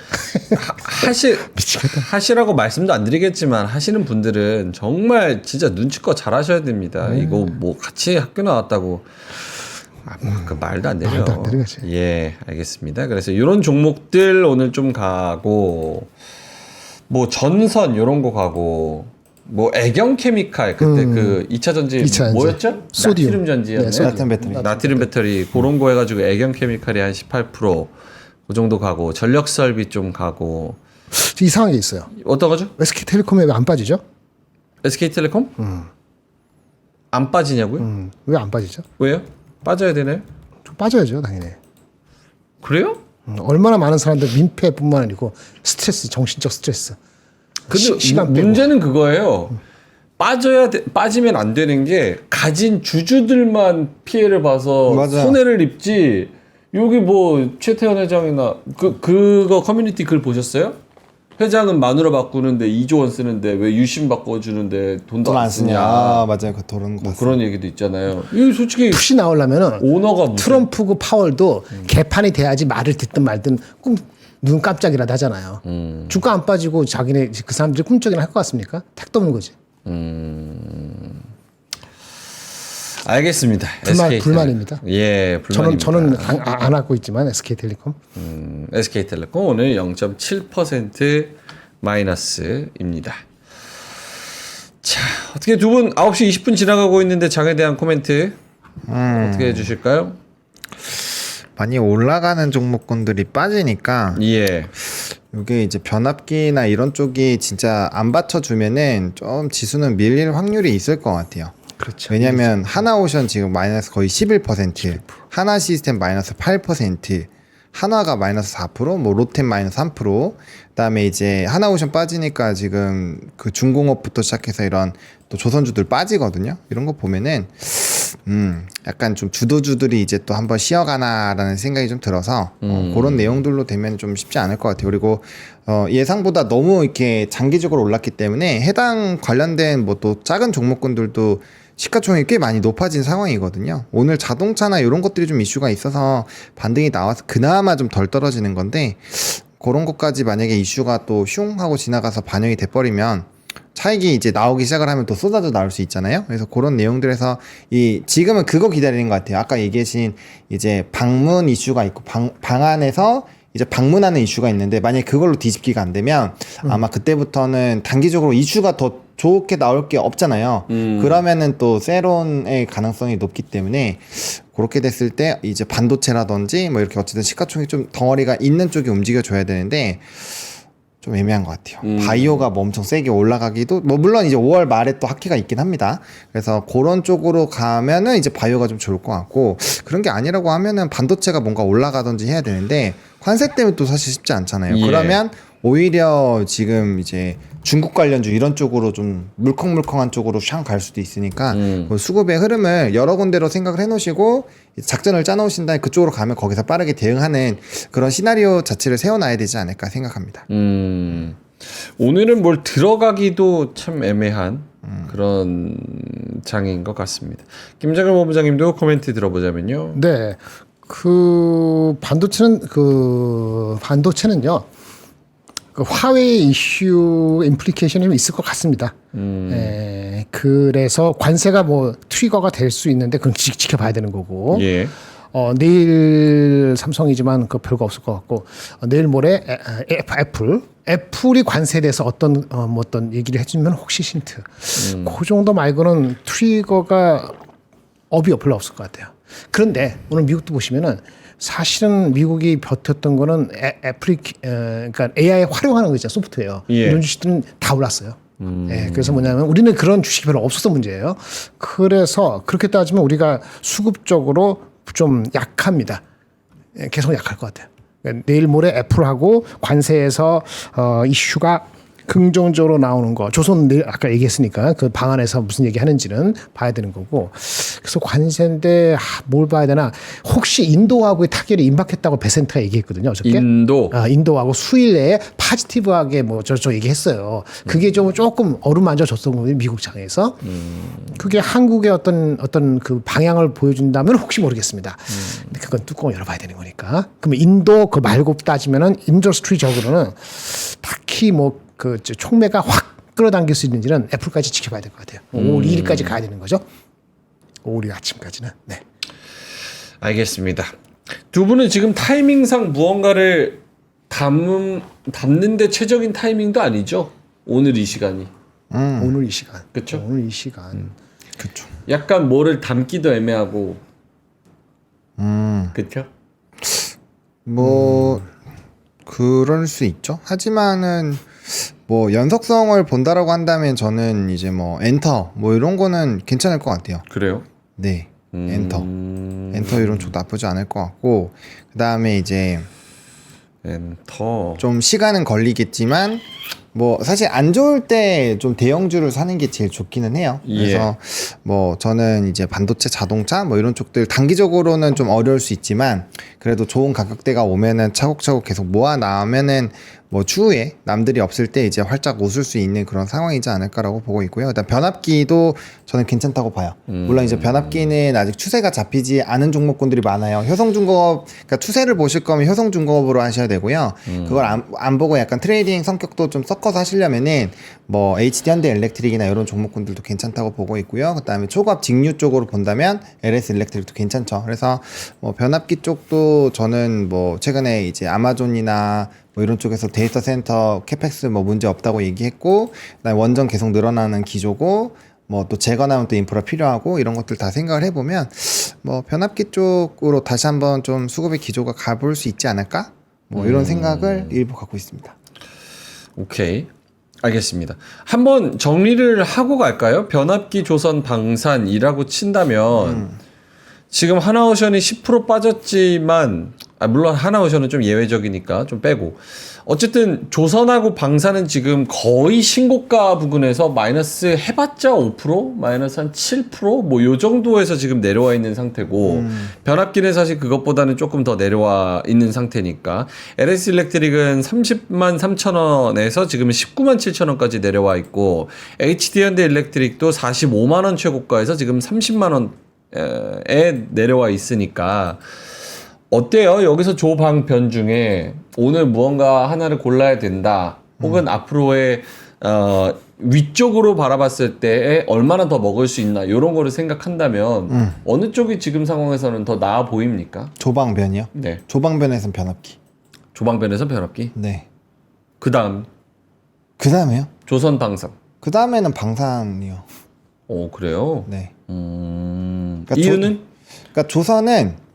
[SPEAKER 1] 하시라고 말씀도 안 드리겠지만 하시는 분들은 정말 진짜 눈치껏 잘 하셔야 됩니다. 이거 뭐 같이 학교 나왔다고 그 말도 안 되죠.
[SPEAKER 2] 말도 안 되는 거지.
[SPEAKER 1] 예, 알겠습니다. 그래서 이런 종목들 오늘 좀 가고 뭐 전선 요런 거 가고 뭐 애경 케미칼 그때 그 2차 전지
[SPEAKER 2] 2차 전지.
[SPEAKER 1] 뭐였죠?
[SPEAKER 2] 소디움.
[SPEAKER 1] 나트륨 전지였나요?
[SPEAKER 2] 네, 소디움.
[SPEAKER 3] 나트륨 배터리.
[SPEAKER 1] 나트륨 배터리 그런 거 해가지고 애경 케미칼이 한 18%그 정도 가고 전력 설비 좀 가고
[SPEAKER 2] 이상한 게 있어요.
[SPEAKER 1] 어떤 거죠?
[SPEAKER 2] SK텔레콤에 왜 안 빠지죠?
[SPEAKER 1] SK텔레콤? 안 빠지냐고요?
[SPEAKER 2] 왜 안 빠지죠?
[SPEAKER 1] 왜요? 빠져야 되나요?
[SPEAKER 2] 좀 빠져야죠, 당연히.
[SPEAKER 1] 그래요?
[SPEAKER 2] 얼마나 많은 사람들 민폐뿐만 아니고 스트레스, 정신적 스트레스.
[SPEAKER 1] 근데
[SPEAKER 2] 시간 빼고.
[SPEAKER 1] 문제는 그거예요. 빠지면 안 되는 게 가진 주주들만 피해를 봐서
[SPEAKER 3] 맞아.
[SPEAKER 1] 손해를 입지. 여기 뭐 최태원 회장이나 그거 커뮤니티 글 보셨어요? 회장은 마누라 바꾸는데 2조 원 쓰는데 왜 유심 바꿔주는데 돈도
[SPEAKER 3] 돈
[SPEAKER 1] 안
[SPEAKER 3] 안
[SPEAKER 1] 쓰냐.
[SPEAKER 3] 쓰냐. 아, 맞아요. 그 도는 거.
[SPEAKER 1] 뭐 그런 얘기도 있잖아요. 이 솔직히
[SPEAKER 2] 푸시 나오려면은
[SPEAKER 1] 오너가 무슨
[SPEAKER 2] 트럼프 그 파월도 개판이 돼야지 말을 듣든 말든 눈 깜짝이라도 하잖아요. 주가 안 빠지고 자기네 그 사람들이 꿈쩍이나 할 것 같습니까? 택도 없는 거지.
[SPEAKER 1] 알겠습니다.
[SPEAKER 2] 불만입니다.
[SPEAKER 1] 예, 불만입니다.
[SPEAKER 2] 저는 안 하고 있지만 SK텔레콤.
[SPEAKER 1] SK텔레콤 오늘 0.7% 마이너스입니다. 자, 어떻게 두 분 9시 20분 지나가고 있는데 장에 대한 코멘트 어떻게 해주실까요?
[SPEAKER 3] 많이 올라가는 종목군들이 빠지니까
[SPEAKER 1] 예.
[SPEAKER 3] 이게 이제 변압기나 이런 쪽이 진짜 안 받쳐주면은 좀 지수는 밀릴 확률이 있을 것 같아요.
[SPEAKER 2] 그렇죠.
[SPEAKER 3] 왜냐면 하나오션 지금 마이너스 거의 11%, 하나시스템 마이너스 8%, 한화가 마이너스 4%, 뭐 롯템 마이너스 3%, 그다음에 이제 하나오션 빠지니까 지금 그 중공업부터 시작해서 이런 또 조선주들 빠지거든요. 이런 거 보면은 약간 좀 주도주들이 이제 또 한번 쉬어가나라는 생각이 좀 들어서 그런 내용들로 되면 좀 쉽지 않을 것 같아요. 그리고 예상보다 너무 이렇게 장기적으로 올랐기 때문에 해당 관련된 뭐 또 작은 종목군들도 시가총액이 꽤 많이 높아진 상황이거든요. 오늘 자동차나 이런 것들이 좀 이슈가 있어서 반등이 나와서 그나마 좀 덜 떨어지는 건데 그런 것까지 만약에 이슈가 또 슝 하고 지나가서 반영이 돼버리면 차익이 이제 나오기 시작을 하면 또 쏟아져 나올 수 있잖아요. 그래서 그런 내용들에서 지금은 그거 기다리는 것 같아요. 아까 얘기하신 이제 방문 이슈가 있고 방 안에서 이제 방문하는 이슈가 있는데 만약에 그걸로 뒤집기가 안 되면 아마 그때부터는 단기적으로 이슈가 더 좋게 나올 게 없잖아요. 그러면은 또 세론의 가능성이 높기 때문에 그렇게 됐을 때 이제 반도체라든지 뭐 이렇게 어쨌든 시가총액 좀 덩어리가 있는 쪽이 움직여줘야 되는데 좀 애매한 것 같아요. 바이오가 뭐 엄청 세게 올라가기도 뭐 물론 이제 5월 말에 또 학기가 있긴 합니다. 그래서 그런 쪽으로 가면은 이제 바이오가 좀 좋을 것 같고 그런 게 아니라고 하면은 반도체가 뭔가 올라가든지 해야 되는데 관세 때문에 또 사실 쉽지 않잖아요.
[SPEAKER 1] 예.
[SPEAKER 3] 그러면 오히려 지금 이제 중국 관련주 이런 쪽으로 좀 물컹물컹한 쪽으로 샹 갈 수도 있으니까 그 수급의 흐름을 여러 군데로 생각을 해놓으시고 작전을 짜놓으신 다음에 그쪽으로 가면 거기서 빠르게 대응하는 그런 시나리오 자체를 세워놔야 되지 않을까 생각합니다.
[SPEAKER 1] 오늘은 뭘 들어가기도 참 애매한 그런 장인 것 같습니다. 김장글 본부장님도 코멘트 들어보자면요.
[SPEAKER 2] 네. 반도체는요. 그 화웨이 이슈 임플리케이션이 있을 것 같습니다. 그래서 관세가 뭐 트리거가 될 수 있는데 그건 지켜봐야 되는 거고.
[SPEAKER 1] 예.
[SPEAKER 2] 내일 삼성이지만 그 별거 없을 것 같고 내일 모레 애플이 관세에 대해서 어떤 얘기를 해주면 혹시 힌트. 그 정도 말고는 트리거가 업이 별로 없을 것 같아요. 그런데 오늘 미국도 보시면은 사실은 미국이 버텼던 거는 그러니까 AI 활용하는 거 있잖아요. 소프트웨어.
[SPEAKER 1] 예.
[SPEAKER 2] 이런 주식들은 다 올랐어요. 예, 그래서 뭐냐면 우리는 그런 주식이 별로 없어서 문제예요. 그래서 그렇게 따지면 우리가 수급적으로 좀 약합니다. 예, 계속 약할 것 같아요. 그러니까 내일 모레 애플하고 관세에서 이슈가 긍정적으로 나오는 거. 조선 내일 아까 얘기했으니까 그 방안에서 무슨 얘기 하는지는 봐야 되는 거고. 그래서 관세인데 뭘 봐야 되나. 혹시 인도하고의 타결이 임박했다고 베센트가 얘기했거든요. 어저께. 인도하고 수일 내에 파지티브하게 뭐 저 얘기했어요. 그게 좀 조금 어루만져 줬던 거예요. 미국 장에서. 그게 한국의 어떤 그 방향을 보여준다면 혹시 모르겠습니다. 근데 그건 뚜껑을 열어봐야 되는 거니까. 그러면 인도 그 말고 따지면은 인더스트리적으로는 딱히 뭐 그 촉매가 확 끌어당길 수 있는지는 애플까지 지켜봐야 될 것 같아요. 5월 2일까지 가야 되는 거죠. 5월 2일 아침까지는. 네.
[SPEAKER 1] 알겠습니다. 두 분은 지금 타이밍상 무언가를 담는데 최적인 타이밍도 아니죠. 오늘 이 시간이.
[SPEAKER 2] 오늘 이 시간.
[SPEAKER 1] 그렇죠.
[SPEAKER 2] 오늘 이 시간.
[SPEAKER 3] 그렇죠.
[SPEAKER 1] 약간 뭐를 담기도 애매하고. 그렇죠.
[SPEAKER 3] 뭐 그럴 수 있죠. 하지만은 뭐 연속성을 본다라고 한다면 저는 이제 뭐 엔터 뭐 이런 거는 괜찮을 것 같아요.
[SPEAKER 1] 그래요?
[SPEAKER 3] 네. 엔터 이런 쪽 나쁘지 않을 것 같고 그다음에 이제
[SPEAKER 1] 엔터
[SPEAKER 3] 좀 시간은 걸리겠지만 뭐 사실 안 좋을 때 좀 대형주를 사는 게 제일 좋기는 해요. 그래서 뭐 저는 이제 반도체, 자동차 뭐 이런 쪽들 단기적으로는 좀 어려울 수 있지만 그래도 좋은 가격대가 오면은 차곡차곡 계속 모아 나오면은 뭐 추후에 남들이 없을 때 이제 활짝 웃을 수 있는 그런 상황이지 않을까라고 보고 있고요. 일단 변압기도 저는 괜찮다고 봐요. 물론 이제 변압기는 아직 추세가 잡히지 않은 종목군들이 많아요. 효성중공업, 그러니까 추세를 보실 거면 효성중공업으로 하셔야 되고요. 그걸 안 보고 약간 트레이딩 성격도 좀 섞어서 하시려면은 뭐 HD현대 일렉트릭이나 이런 종목군들도 괜찮다고 보고 있고요. 그다음에 초과압 직류 쪽으로 본다면 LS 일렉트릭도 괜찮죠. 그래서 뭐 변압기 쪽도 저는 뭐 최근에 이제 아마존이나 뭐 이런 쪽에서 데이터 센터 캐펙스 뭐 문제 없다고 얘기했고, 그다음에 원전 계속 늘어나는 기조고, 뭐 또 재건하면 또 인프라 필요하고 이런 것들 다 생각을 해보면 뭐 변압기 쪽으로 다시 한번 좀 수급의 기조가 가볼 수 있지 않을까? 뭐 이런 생각을 일부 갖고 있습니다.
[SPEAKER 1] 오케이. 알겠습니다. 한번 정리를 하고 갈까요? 변압기, 조선, 방산이라고 친다면 지금 하나오션이 10% 빠졌지만 물론 하나오션은 좀 예외적이니까 좀 빼고 어쨌든 조선하고 방산은 지금 거의 신고가 부근에서 마이너스 해봤자 5%? 마이너스 한 7%? 뭐 요 정도에서 지금 내려와 있는 상태고 변압기는 사실 그것보다는 조금 더 내려와 있는 상태니까 LS 일렉트릭은 30만 3천 원에서 지금 19만 7천 원까지 내려와 있고 HD현대 일렉트릭도 45만 원 최고가에서 지금 30만 원에 내려와 있으니까 어때요? 여기서 조방변 중에 오늘 무언가 하나를 골라야 된다. 혹은 앞으로의 위쪽으로 바라봤을 때 얼마나 더 먹을 수 있나 이런 거를 생각한다면 어느 쪽이 지금 상황에서는 더 나아 보입니까?
[SPEAKER 3] 조방변이요?
[SPEAKER 1] 네.
[SPEAKER 3] 조방변에선 변압기.
[SPEAKER 1] 조방변에서 변압기.
[SPEAKER 3] 네.
[SPEAKER 1] 그
[SPEAKER 3] 다음에요?
[SPEAKER 1] 조선 방산.
[SPEAKER 3] 그 다음에는 방산이요.
[SPEAKER 1] 오 그래요?
[SPEAKER 3] 네.
[SPEAKER 1] 그러니까
[SPEAKER 3] 그러니까
[SPEAKER 1] 이유는?
[SPEAKER 3] 그러니까 조선은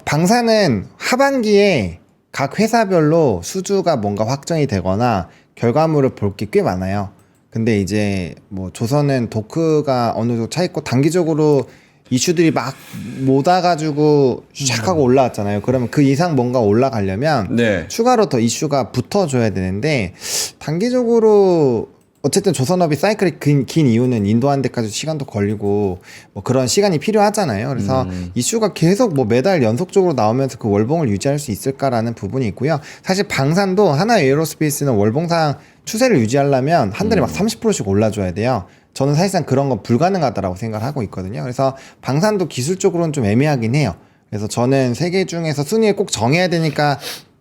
[SPEAKER 3] 방산은 하반기에 각 회사별로 수주가 뭔가 확정이 되거나 결과물을 볼 게 꽤 많아요. 근데 이제 뭐 조선은 도크가 어느 정도 차 있고 단기적으로 이슈들이 막 모아가지고 샥 하고 올라왔잖아요. 그러면 그 이상 뭔가 올라가려면
[SPEAKER 1] 네.
[SPEAKER 3] 추가로 더 이슈가 붙어줘야 되는데 단기적으로 어쨌든 조선업이 사이클이 긴 이유는 인도하는 데까지 시간도 걸리고 뭐 그런 시간이 필요하잖아요. 그래서 이슈가 계속 뭐 매달 연속적으로 나오면서 그 월봉을 유지할 수 있을까라는 부분이 있고요. 사실 방산도 하나 에어로스페이스는 월봉상 추세를 유지하려면 한 달에 막 30%씩 올라줘야 돼요. 저는 사실상 그런 건 불가능하다라고 생각을 하고 있거든요. 그래서 방산도 기술적으로는 좀 애매하긴 해요. 그래서 저는 세 개 중에서 순위를 꼭 정해야 되니까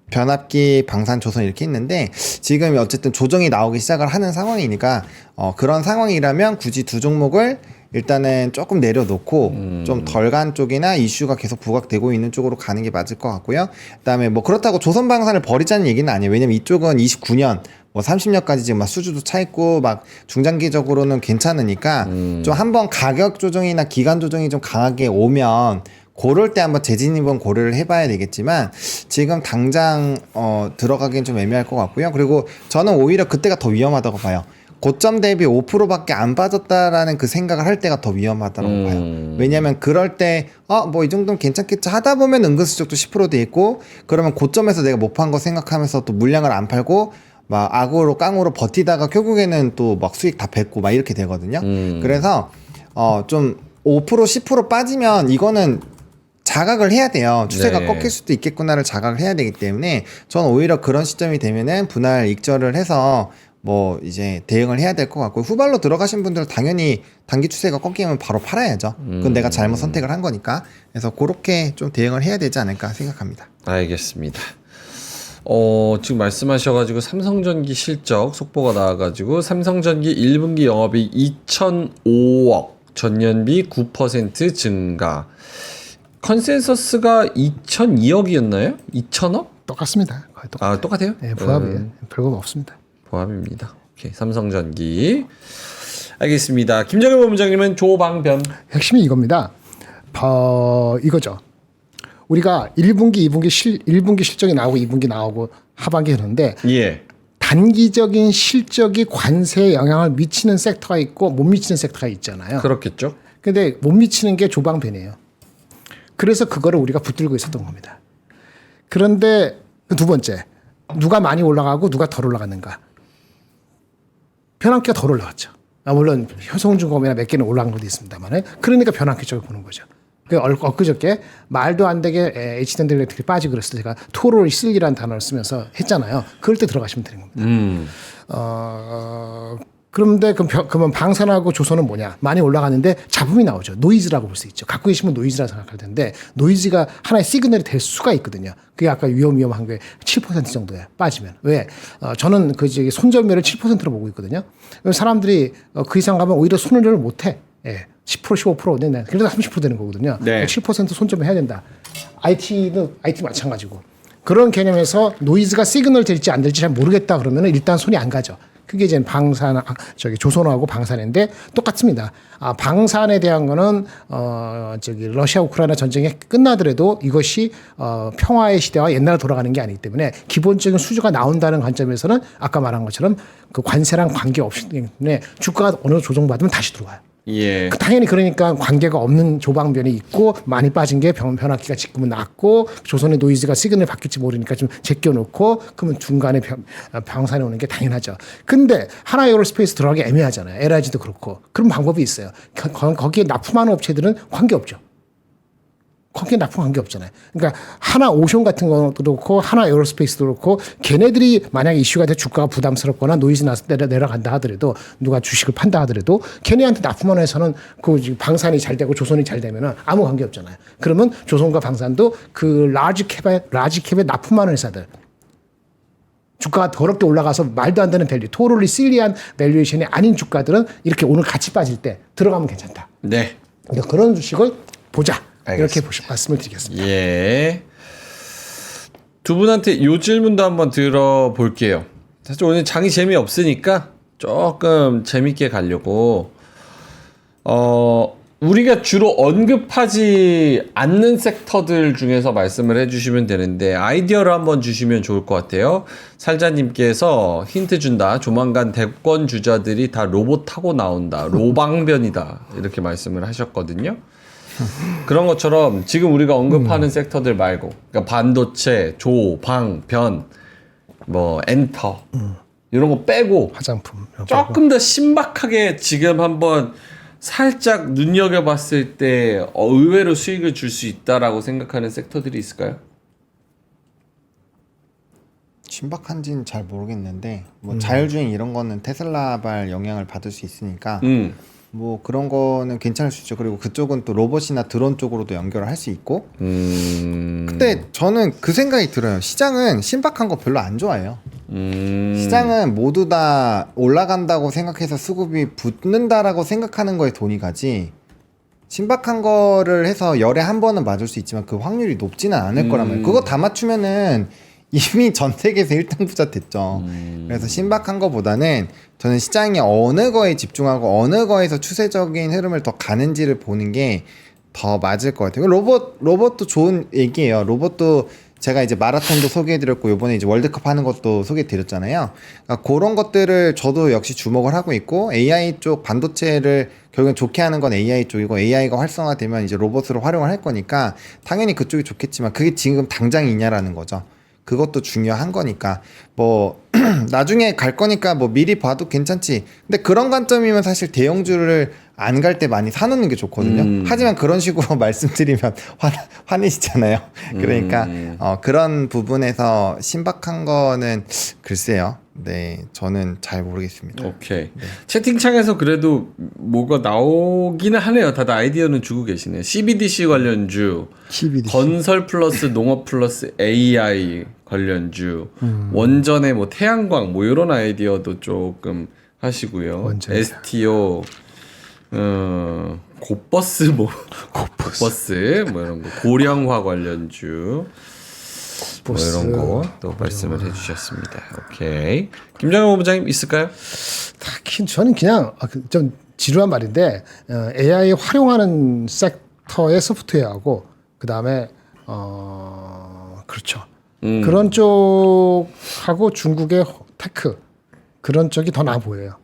[SPEAKER 3] 변압기, 방산, 조선 이렇게 있는데 지금 어쨌든 조정이 나오기 시작을 하는 상황이니까 그런 상황이라면 굳이 두 종목을 일단은 조금 내려놓고 좀 덜 간 쪽이나 이슈가 계속 부각되고 있는 쪽으로 가는 게 맞을 것 같고요. 그다음에 뭐 그렇다고 조선 방산을 버리자는 얘기는 아니에요. 왜냐면 이쪽은 29년 뭐 30년까지 지금 막 수주도 차 있고 막 중장기적으로는 괜찮으니까 좀 한번 가격 조정이나 기간 조정이 좀 강하게 오면 그럴 때 한번 재진입은 고려를 해봐야 되겠지만 지금 당장 들어가기엔 좀 애매할 것 같고요. 그리고 저는 오히려 그때가 더 위험하다고 봐요. 고점 대비 5%밖에 안 빠졌다라는 그 생각을 할 때가 더 위험하다고 봐요. 왜냐하면 그럴 때 뭐 이 정도면 괜찮겠지 하다 보면 은근슬쩍 또 10%돼 있고 그러면 고점에서 내가 못 판 거 생각하면서 또 물량을 안 팔고 막 악으로 깡으로 버티다가 결국에는 또 막 수익 다 뱉고 막 이렇게 되거든요. 그래서 좀 5% 10% 빠지면 이거는 자각을 해야 돼요. 추세가
[SPEAKER 1] 네.
[SPEAKER 3] 꺾일 수도 있겠구나를 자각을 해야 되기 때문에 저는 오히려 그런 시점이 되면은 분할 익절을 해서 뭐 이제 대응을 해야 될 것 같고 후발로 들어가신 분들은 당연히 단기 추세가 꺾이면 바로 팔아야죠. 그건 내가 잘못 선택을 한 거니까. 그래서 그렇게 좀 대응을 해야 되지 않을까 생각합니다.
[SPEAKER 1] 알겠습니다. 지금 말씀하셔가지고 삼성전기 실적 속보가 나와가지고 삼성전기 1분기 영업이익 2,005억, 전년비 9% 증가. 컨센서스가 2,002억이었나요? 2,000억?
[SPEAKER 2] 똑같습니다. 거의 똑같아요.
[SPEAKER 1] 똑같아요?
[SPEAKER 2] 네, 부합이에요. 별거 없습니다.
[SPEAKER 1] 보합입니다. 오케이, 삼성전기. 알겠습니다. 김정일 본부장님은 조방변.
[SPEAKER 2] 핵심이 이겁니다. 이거죠. 우리가 1분기, 1분기 실적이 나오고 2분기 나오고 하반기 하는데
[SPEAKER 1] 예.
[SPEAKER 2] 단기적인 실적이 관세에 영향을 미치는 섹터가 있고 못 미치는 섹터가 있잖아요.
[SPEAKER 1] 그렇겠죠.
[SPEAKER 2] 근데 못 미치는 게 조방변이에요. 그래서 그거를 우리가 붙들고 있었던 겁니다. 그런데 두 번째, 누가 많이 올라가고 누가 덜 올라갔는가? 변압기가 덜 올라갔죠. 물론 효성중공업이나 몇 개는 올라간 것도 있습니다만, 그러니까 변압기 쪽을 보는 거죠. 엊그저께 말도 안 되게 H랜드 일렉트릭이 빠지고 그랬을 때 제가 토를 쓸기라는 단어를 쓰면서 했잖아요. 그럴 때 들어가시면 되는 겁니다. 그런데 그러면 방산하고 조선은 뭐냐? 많이 올라가는데 잡음이 나오죠. 노이즈라고 볼 수 있죠. 갖고 계시면 노이즈라고 생각할 텐데 노이즈가 하나의 시그널이 될 수가 있거든요. 그게 아까 위험한 게 7% 정도에 빠지면. 왜? 저는 손절매를 7%로 보고 있거든요. 사람들이 그 이상 가면 오히려 손해를 못 해. 예. 10% 15% 네. 그래도 30% 되는 거거든요.
[SPEAKER 1] 네.
[SPEAKER 2] 7% 손점을 해야 된다. IT 마찬가지고. 그런 개념에서 노이즈가 시그널 될지 안 될지 잘 모르겠다 그러면 일단 손이 안 가죠. 그게 이제 조선하고 방산인데 똑같습니다. 방산에 대한 거는 러시아 우크라이나 전쟁이 끝나더라도 이것이 평화의 시대와 옛날로 돌아가는 게 아니기 때문에 기본적인 수주가 나온다는 관점에서는 아까 말한 것처럼 그 관세랑 관계 없이 때문에 주가가 어느 정도 조정받으면 다시 들어와요.
[SPEAKER 1] 예.
[SPEAKER 2] 당연히 그러니까 관계가 없는 조방변이 있고 많이 빠진 게 변화기가 지금은 낮고 조선의 노이즈가 시그널 바뀔지 모르니까 좀 제껴놓고 그러면 중간에 방산에 오는 게 당연하죠. 근데 하나 에어로스페이스 들어가기 애매하잖아요. LIG도 그렇고 그런 방법이 있어요. 거기에 납품하는 업체들은 관계없죠. 거기에 납품 관계 없잖아요. 그러니까 하나 오션 같은 것도 그렇고 하나 에어로스페이스도 그렇고 걔네들이 만약에 이슈가 돼 주가가 부담스럽거나 노이즈 나서 내려간다 하더라도 누가 주식을 판다 하더라도 걔네한테 납품하는 회사는 그 방산이 잘 되고 조선이 잘 되면은 아무 관계 없잖아요. 그러면 조선과 방산도 그 라지 캡에 납품하는 회사들 주가가 더럽게 올라가서 말도 안 되는 밸류, 토럴리 실리한 밸류에이션이 아닌 주가들은 이렇게 오늘 같이 빠질 때 들어가면 괜찮다.
[SPEAKER 1] 네.
[SPEAKER 2] 그러니까 그런 주식을 보자.
[SPEAKER 1] 알겠습니다.
[SPEAKER 2] 이렇게 말씀을 드리겠습니다.
[SPEAKER 1] 예. 두 분한테 요 질문도 한번 들어볼게요. 사실 오늘 장이 재미없으니까 조금 재밌게 가려고 우리가 주로 언급하지 않는 섹터들 중에서 말씀을 해주시면 되는데 아이디어를 한번 주시면 좋을 것 같아요. 살자님께서 힌트 준다. 조만간 대권 주자들이 다 로봇 타고 나온다. 로방변이다. 이렇게 말씀을 하셨거든요. 그런 것처럼 지금 우리가 언급하는 섹터들 말고 그러니까 반도체, 조, 방, 변, 뭐 엔터 이런 거 빼고
[SPEAKER 2] 화장품
[SPEAKER 1] 조금 더 신박하게 지금 한번 살짝 눈여겨봤을 때 의외로 수익을 줄 수 있다라고 생각하는 섹터들이 있을까요?
[SPEAKER 3] 신박한지는 잘 모르겠는데 뭐 자율주행 이런 거는 테슬라발 영향을 받을 수 있으니까 뭐 그런 거는 괜찮을 수 있죠. 그리고 그쪽은 또 로봇이나 드론 쪽으로도 연결을 할 수 있고. 근데 저는 그 생각이 들어요. 시장은 신박한 거 별로 안 좋아해요. 시장은 모두 다 올라간다고 생각해서 수급이 붙는다라고 생각하는 거에 돈이 가지. 신박한 거를 해서 열에 한 번은 맞을 수 있지만 그 확률이 높지는 않을 거라면 그거 다 맞추면은 이미 전 세계에서 1등 부자 됐죠. 그래서 신박한 거보다는 저는 시장이 어느 거에 집중하고 어느 거에서 추세적인 흐름을 더 가는지를 보는 게 더 맞을 것 같아요. 로봇도 좋은 얘기예요. 로봇도 제가 이제 마라톤도 소개해드렸고 이번에 이제 월드컵 하는 것도 소개해드렸잖아요. 그러니까 그런 것들을 저도 역시 주목을 하고 있고 AI 쪽 반도체를 결국엔 좋게 하는 건 AI 쪽이고 AI가 활성화되면 이제 로봇으로 활용을 할 거니까 당연히 그쪽이 좋겠지만 그게 지금 당장 있냐라는 거죠. 그것도 중요한 거니까 뭐 나중에 갈 거니까 뭐 미리 봐도 괜찮지. 근데 그런 관점이면 사실 대형주를 안 갈 때 많이 사놓는 게 좋거든요. 하지만 그런 식으로 말씀드리면 화내시잖아요. 그러니까 그런 부분에서 신박한 거는 글쎄요. 네, 저는 잘 모르겠습니다.
[SPEAKER 1] 오케이. 네. 채팅창에서 그래도 뭐가 나오기는 하네요. 다들 아이디어는 주고 계시네요. CBDC 관련주,
[SPEAKER 2] CBDC.
[SPEAKER 1] 건설 플러스 농업 플러스 AI 관련주, 원전의 뭐 태양광 뭐 이런 아이디어도 조금 하시고요.
[SPEAKER 2] 원전.
[SPEAKER 1] STO, 고버스 뭐 고버스 뭐 이런 거, 고량화 관련주. 뭐 이런 거 또 말씀을 해주셨습니다. 오케이. 김정현 본부장님 있을까요?
[SPEAKER 2] 딱히 저는 그냥 좀 지루한 말인데 AI 활용하는 섹터의 소프트웨어하고 그 다음에 그렇죠. 그런 쪽하고 중국의 테크 그런 쪽이 더 나아 보여요.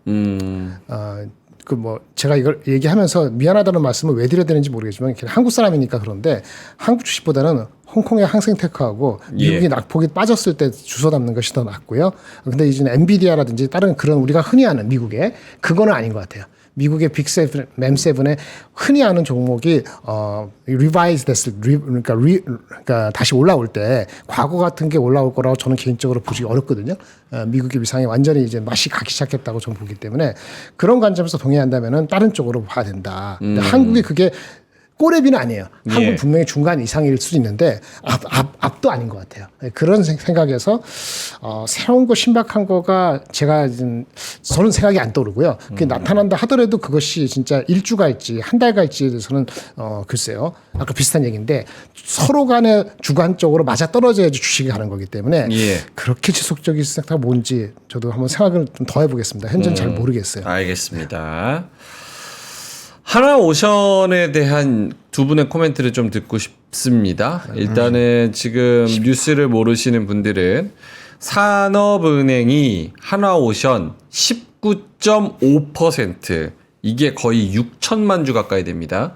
[SPEAKER 2] 그 뭐 제가 이걸 얘기하면서 미안하다는 말씀을 왜 드려야 되는지 모르겠지만 한국 사람이니까 그런데 한국 주식보다는 홍콩의 항생테크하고 미국이 낙폭이 빠졌을 때 주워 담는 것이 더 낫고요. 근데 이제 엔비디아라든지 다른 그런 우리가 흔히 아는 미국의 그거는 아닌 것 같아요. 미국의 빅7, 맴7에 흔히 아는 종목이 리바이즈 됐을 그러니까 다시 올라올 때 과거 같은 게 올라올 거라고 저는 개인적으로 보기 어렵거든요. 미국의 위상이 완전히 이제 맛이 가기 시작했다고 저는 보기 때문에 그런 관점에서 동의한다면은 다른 쪽으로 봐야 된다. 근데 한국이 그게 꼬레비는 아니에요. 한국 분명히 중간 이상일 수 있는데 앞도 아닌 것 같아요. 그런 생각에서 새로운 거 신박한 거가 저는 생각이 안 떠오르고요. 그게 나타난다 하더라도 그것이 진짜 일주 갈지 한 달 갈지에 대해서는 글쎄요. 아까 비슷한 얘기인데 서로 간에 주관적으로 맞아 떨어져야지 주식이 가는 거기 때문에 그렇게 지속적인 생각 뭔지 저도 한번 생각을 좀 더 해보겠습니다. 현재는 잘 모르겠어요.
[SPEAKER 1] 알겠습니다. 하나오션에 대한 두 분의 코멘트를 좀 듣고 싶습니다. 일단은 지금 뉴스를 모르시는 분들은 산업은행이 하나오션 19.5% 이게 거의 6천만 주 가까이 됩니다.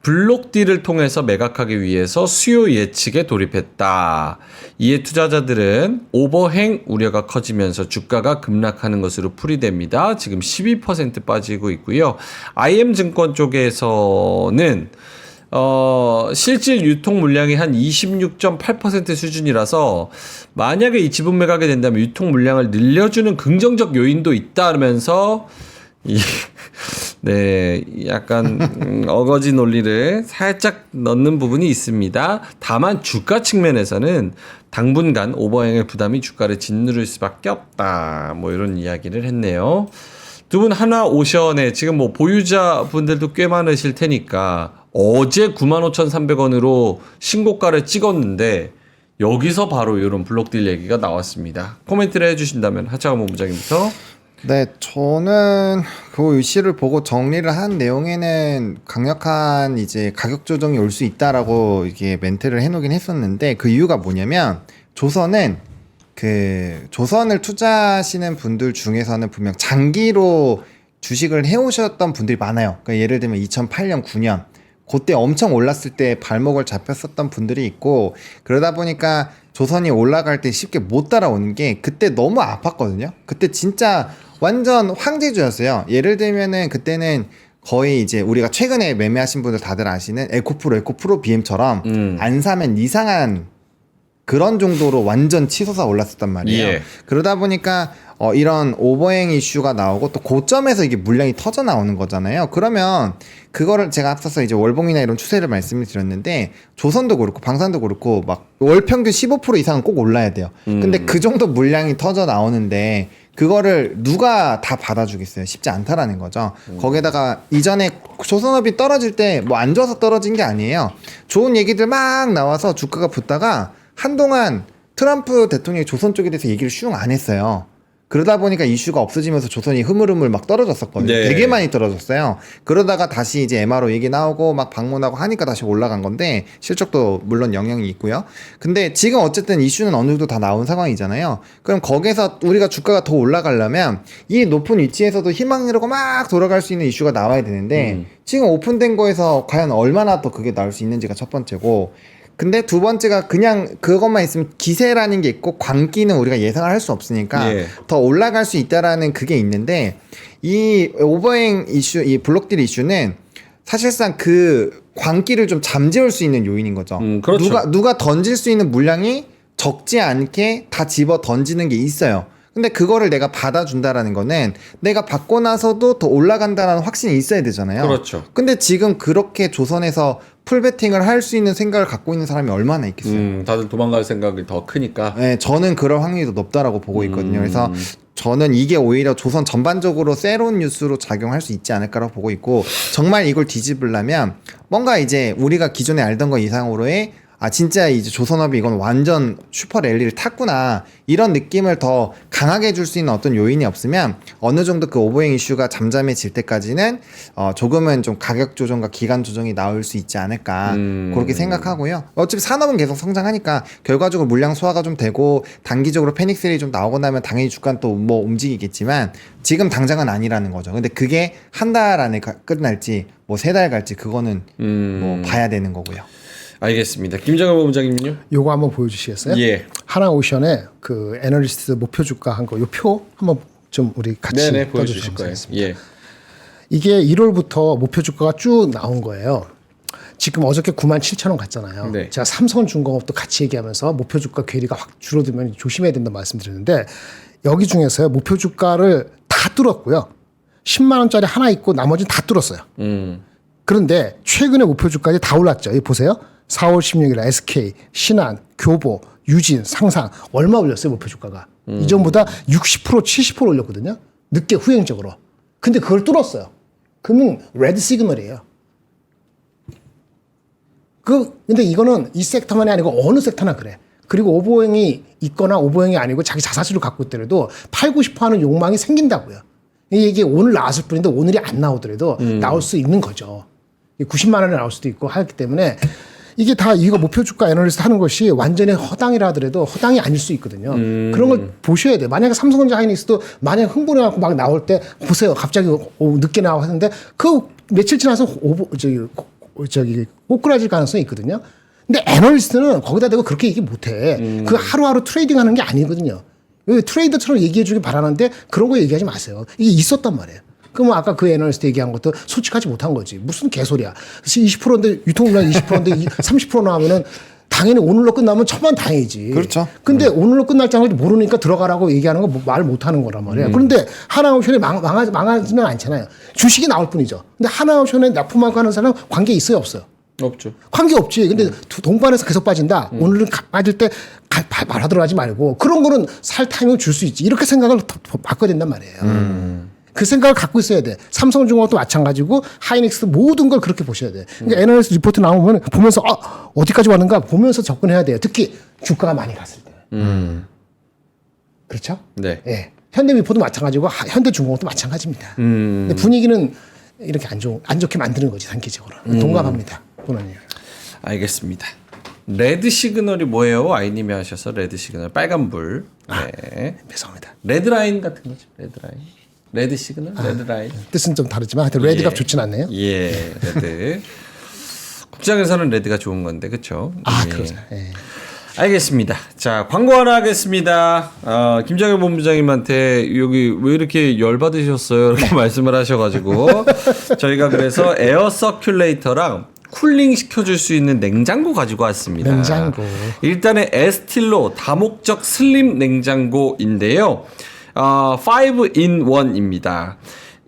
[SPEAKER 1] 블록딜을 통해서 매각하기 위해서 수요 예측에 돌입했다. 이에 투자자들은 오버행 우려가 커지면서 주가가 급락하는 것으로 풀이됩니다. 지금 12% 빠지고 있고요. IM증권 쪽에서는 실질 유통 물량이 한 26.8% 수준이라서 만약에 이 지분 매각이 된다면 유통 물량을 늘려주는 긍정적 요인도 있다면서 네, 약간 어거지 논리를 살짝 넣는 부분이 있습니다. 다만 주가 측면에서는 당분간 오버행의 부담이 주가를 짓누를 수밖에 없다. 뭐 이런 이야기를 했네요. 두 분 하나오션에 지금 뭐 보유자분들도 꽤 많으실 테니까 어제 95,300원으로 신고가를 찍었는데 여기서 바로 이런 블록딜 얘기가 나왔습니다. 코멘트를 해주신다면 하창원 본부장님부터.
[SPEAKER 3] 네, 저는 그 이슈를 보고 정리를 한 내용에는 강력한 이제 가격 조정이 올 수 있다라고 이게 멘트를 해놓긴 했었는데 그 이유가 뭐냐면 조선은 그 조선을 투자하시는 분들 중에서는 분명 장기로 주식을 해오셨던 분들이 많아요. 그러니까 예를 들면 2008년, 9년 그때 엄청 올랐을 때 발목을 잡혔었던 분들이 있고 그러다 보니까 조선이 올라갈 때 쉽게 못 따라오는 게 그때 너무 아팠거든요. 그때 진짜 완전 황제주였어요. 예를 들면은 그때는 거의 이제 우리가 최근에 매매하신 분들 다들 아시는 에코프로 BM처럼 안 사면 이상한 그런 정도로 완전 치솟아 올랐었단 말이에요. 그러다 보니까 이런 오버행 이슈가 나오고 또 고점에서 이게 물량이 터져 나오는 거잖아요. 그러면 그거를 제가 앞서서 이제 월봉이나 이런 추세를 말씀을 드렸는데 조선도 그렇고 방산도 그렇고 막 월 평균 15% 이상은 꼭 올라야 돼요. 근데 그 정도 물량이 터져 나오는데 그거를 누가 다 받아주겠어요? 쉽지 않다라는 거죠. 거기다가 이전에 조선업이 떨어질 때 뭐 안 좋아서 떨어진 게 아니에요. 좋은 얘기들 막 나와서 주가가 붙다가 한동안 트럼프 대통령이 조선 쪽에 대해서 얘기를 슝 안 했어요. 그러다 보니까 이슈가 없어지면서 조선이 흐물흐물 막 떨어졌었거든요.
[SPEAKER 1] 네.
[SPEAKER 3] 되게 많이 떨어졌어요. 그러다가 다시 이제 MRO 얘기 나오고 막 방문하고 하니까 다시 올라간 건데 실적도 물론 영향이 있고요. 근데 지금 어쨌든 이슈는 어느 정도 다 나온 상황이잖아요. 그럼 거기서 우리가 주가가 더 올라가려면 이 높은 위치에서도 희망이라고 막 돌아갈 수 있는 이슈가 나와야 되는데 지금 오픈된 거에서 과연 얼마나 더 그게 나올 수 있는지가 첫 번째고 근데 두 번째가 그냥 그것만 있으면 기세라는 게 있고 광기는 우리가 예상을 할 수 없으니까 더 올라갈 수 있다라는 그게 있는데 이 오버행 이슈, 이 블록딜 이슈는 사실상 그 광기를 좀 잠재울 수 있는 요인인 거죠.
[SPEAKER 1] 그렇죠.
[SPEAKER 3] 누가 던질 수 있는 물량이 적지 않게 다 집어 던지는 게 있어요. 근데 그거를 내가 받아준다라는 거는 내가 받고 나서도 더 올라간다라는 확신이 있어야 되잖아요.
[SPEAKER 1] 그렇죠.
[SPEAKER 3] 근데 지금 그렇게 조선에서 풀베팅을 할 수 있는 생각을 갖고 있는 사람이 얼마나 있겠어요.
[SPEAKER 1] 다들 도망갈 생각이 더 크니까.
[SPEAKER 3] 네, 저는 그럴 확률이 더 높다라고 보고 있거든요. 그래서 저는 이게 오히려 조선 전반적으로 새로운 뉴스로 작용할 수 있지 않을까라고 보고 있고 정말 이걸 뒤집으려면 뭔가 이제 우리가 기존에 알던 거 이상으로의 진짜 이제 조선업이 이건 완전 슈퍼 랠리를 탔구나 이런 느낌을 더 강하게 줄 수 있는 어떤 요인이 없으면 어느 정도 그 오버행 이슈가 잠잠해질 때까지는 조금은 좀 가격 조정과 기간 조정이 나올 수 있지 않을까 그렇게 생각하고요. 어차피 산업은 계속 성장하니까 결과적으로 물량 소화가 좀 되고 단기적으로 패닉셀이 좀 나오고 나면 당연히 주가는 또 뭐 움직이겠지만 지금 당장은 아니라는 거죠. 근데 그게 한 달 안에 끝날지 뭐 세 달 갈지 그거는 뭐 봐야 되는 거고요.
[SPEAKER 1] 알겠습니다. 김정은 본부장님요?
[SPEAKER 2] 요거 한번 보여주시겠어요?
[SPEAKER 1] 예.
[SPEAKER 2] 하나오션의 그 애널리스트 목표 주가 한 거 요 표 한번 좀 우리 같이
[SPEAKER 1] 네네 보여주실
[SPEAKER 2] 떠주시면
[SPEAKER 1] 거예요.
[SPEAKER 2] 되겠습니다.
[SPEAKER 1] 예.
[SPEAKER 2] 이게 1월부터 목표 주가가 쭉 나온 거예요. 지금 어저께 97,000원 갔잖아요.
[SPEAKER 1] 네.
[SPEAKER 2] 제가 삼성중공업도 같이 얘기하면서 목표 주가 괴리가 확 줄어들면 조심해야 된다고 말씀드렸는데 여기 중에서요 목표 주가를 다 뚫었고요. 10만 원짜리 하나 있고 나머지는 다 뚫었어요. 그런데 최근에 목표 주가까지 다 올랐죠. 여기 보세요. 4월 16일 SK, 신한, 교보, 유진, 상상 얼마 올렸어요 목표 주가가. 이전보다 60% 70% 올렸거든요. 늦게 후행적으로. 근데 그걸 뚫었어요. 그러면 레드 시그널이에요. 근데 이거는 이 섹터만이 아니고 어느 섹터나 그래. 그리고 오버행이 있거나 오버행이 아니고 자기 자사주를 갖고 있더라도 팔고 싶어 하는 욕망이 생긴다고요. 이게 오늘 나왔을 뿐인데 오늘이 안 나오더라도 나올 수 있는 거죠. 90만 원에 나올 수도 있고 하기 때문에 이게 다 이거 목표 주가 애널리스트 하는 것이 완전히 허당이라 하더라도 허당이 아닐 수 있거든요. 그런 걸 보셔야 돼요. 만약에 삼성전자 하이닉스도 만약 흥분해갖고 막 나올 때 보세요. 갑자기 늦게 나와 하는데 그 며칠 지나서 꼬꾸라질 가능성이 있거든요. 근데 애널리스트는 거기다 대고 그렇게 얘기 못해. 그 하루하루 트레이딩 하는 게 아니거든요. 트레이더처럼 얘기해 주길 바라는데 그런 거 얘기하지 마세요. 이게 있었단 말이에요. 그럼 아까 그 애널리스트 얘기한 것도 솔직하지 못한 거지. 무슨 개소리야. 20%인데 유통물량 20%인데 30% 나오면은 당연히 오늘로 끝나면 천만다행이지.
[SPEAKER 3] 그렇죠.
[SPEAKER 2] 근데 오늘로 끝날 장을 모르니까 들어가라고 얘기하는 거 말 못하는 거란 말이야. 그런데 하나옵션이 망하지는 않잖아요. 주식이 나올 뿐이죠. 근데 하나옵션에 납품하고 하는 사람은 관계 있어요 없어요?
[SPEAKER 1] 없죠.
[SPEAKER 2] 관계 없지. 근데 동반해서 계속 빠진다. 오늘은 빠질 때 말하도록 하지 말고 그런 거는 살 타이밍을 줄 수 있지. 이렇게 생각을 바꿔야 된단 말이에요. 그 생각을 갖고 있어야 돼. 삼성중공업도 마찬가지고 하이닉스 모든 걸 그렇게 보셔야 돼. 그러니까 애널리스트 리포트 나오면 보면서 어디까지 왔는가 보면서 접근해야 돼요. 특히 주가가 많이 갔을 때. 그렇죠?
[SPEAKER 1] 네.
[SPEAKER 2] 예. 현대미포도 마찬가지고 현대중공업도 마찬가지입니다. 근데 분위기는 이렇게 안 좋게 만드는 거지 단기적으로. 동감합니다. 보너님.
[SPEAKER 1] 알겠습니다. 레드 시그널이 뭐예요? 아이님이 하셔서 레드 시그널 빨간불. 네.
[SPEAKER 2] 죄송합니다.
[SPEAKER 1] 레드 라인 같은 거죠. 레드 라인. 레드 시그널, 레드 라인.
[SPEAKER 2] 뜻은 좀 다르지만 하여튼 레드가 좋진 않네요.
[SPEAKER 1] 예, 레드. 국장에서는 레드가 좋은 건데, 그렇죠?
[SPEAKER 2] 그러죠. 예.
[SPEAKER 1] 알겠습니다. 자, 광고 하나 하겠습니다. 김장현 본부장님한테 여기 왜 이렇게 열받으셨어요? 이렇게 말씀을 하셔가지고 저희가 그래서 에어 서큘레이터랑 쿨링 시켜줄 수 있는 냉장고 가지고 왔습니다.
[SPEAKER 2] 냉장고.
[SPEAKER 1] 일단은 에스틸로 다목적 슬림 냉장고인데요. 5-in-1입니다.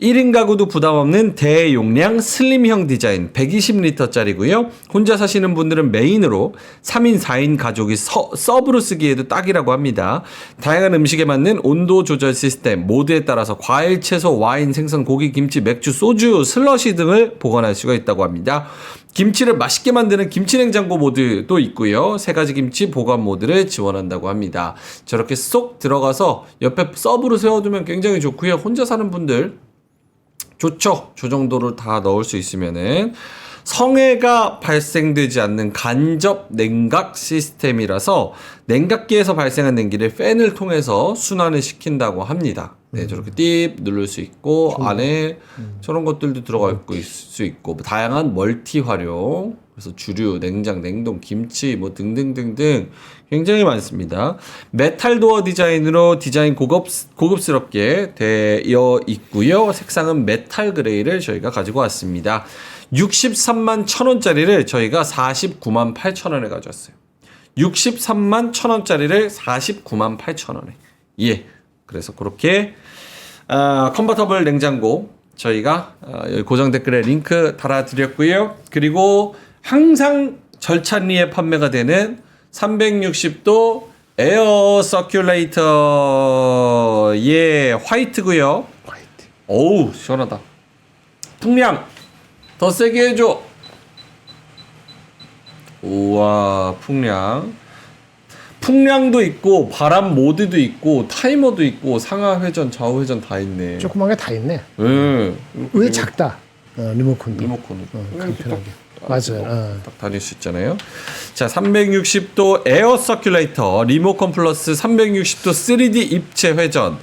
[SPEAKER 1] 1인 가구도 부담 없는 대용량 슬림형 디자인 120리터짜리고요. 혼자 사시는 분들은 메인으로 3인, 4인 가족이 서브로 쓰기에도 딱이라고 합니다. 다양한 음식에 맞는 온도 조절 시스템, 모드에 따라서 과일, 채소, 와인, 생선, 고기, 김치, 맥주, 소주, 슬러시 등을 보관할 수가 있다고 합니다. 김치를 맛있게 만드는 김치냉장고 모드도 있고요. 3가지 김치 보관 모드를 지원한다고 합니다. 저렇게 쏙 들어가서 옆에 서브로 세워두면 굉장히 좋고요. 혼자 사는 분들 좋죠. 저 정도를 다 넣을 수 있으면은 성해가 발생되지 않는 간접 냉각 시스템이라서 냉각기에서 발생한 냉기를 팬을 통해서 순환을 시킨다고 합니다. 네, 저렇게 띡 누를 수 있고 안에 저런 것들도 들어가 있을 수 있고 다양한 멀티 활용, 그래서 주류, 냉장, 냉동, 김치 뭐 등등등등 굉장히 많습니다. 메탈 도어 디자인으로 디자인 고급스럽게 되어 있고요. 색상은 메탈 그레이를 저희가 가지고 왔습니다. 63만 1,000원짜리를 저희가 49만 8,000원에 가져왔어요. 63만 1,000원짜리를 49만 8,000원에. 예. 그래서 그렇게 컨버터블 냉장고 저희가 여기 고정 댓글에 링크 달아드렸고요. 그리고 항상 절찬리에 판매가 되는 360도 에어 서큘레이터 예 화이트고요.
[SPEAKER 2] 화이트.
[SPEAKER 1] 어우 시원하다. 풍량 더 세게 해줘. 우와 풍량도 있고 바람 모드도 있고 타이머도 있고 상하 회전 좌우 회전 다 있네.
[SPEAKER 2] 조그만 게 다 있네.
[SPEAKER 1] 네.
[SPEAKER 2] 왜 작다. 리모컨도.
[SPEAKER 1] 리모컨을
[SPEAKER 2] 간편하게. 맞아요.
[SPEAKER 1] 딱 다닐 수 있잖아요. 자, 360도 에어 서큘레이터 리모컨 플러스 360도 3D 입체 회전.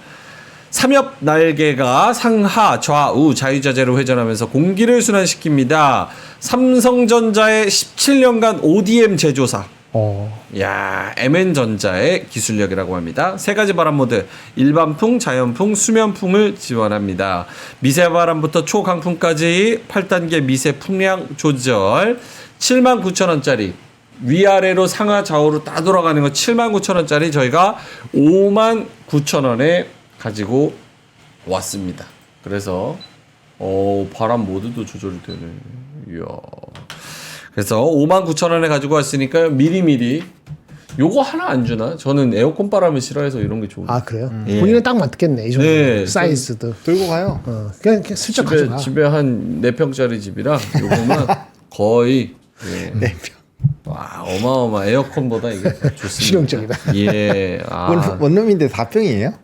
[SPEAKER 1] 삼엽 날개가 상하 좌우 자유자재로 회전하면서 공기를 순환시킵니다. 삼성전자의 17년간 ODM 제조사 야, MN전자의 기술력이라고 합니다. 세 가지 바람 모드, 일반풍, 자연풍, 수면풍을 지원합니다. 미세바람부터 초강풍까지 8단계 미세 풍량 조절, 79,000원짜리 위아래로 상하 좌우로 다 돌아가는 거 79,000원짜리 저희가 59,000원에 가지고 왔습니다. 그래서 바람 모드도 조절이 되네. 이야. 그래서 59,000원에 가지고 왔으니까 미리미리 요거 하나 안 주나? 저는 에어컨 바람을 싫어해서 이런 게 좋은데.
[SPEAKER 2] 아 그래요?
[SPEAKER 1] 예.
[SPEAKER 2] 본인은 딱 맞겠네 이 정도
[SPEAKER 1] 네,
[SPEAKER 2] 사이즈도.
[SPEAKER 3] 들고 가요.
[SPEAKER 2] 그냥 슬쩍 가져가.
[SPEAKER 1] 집에 한 4평짜리 집이라 요거만 거의
[SPEAKER 3] 네.
[SPEAKER 1] 와, 어마어마 에어컨보다 이게 좋습니다.
[SPEAKER 2] 실용적이다.
[SPEAKER 1] 예. 아,
[SPEAKER 3] 원룸인데 4평이에요?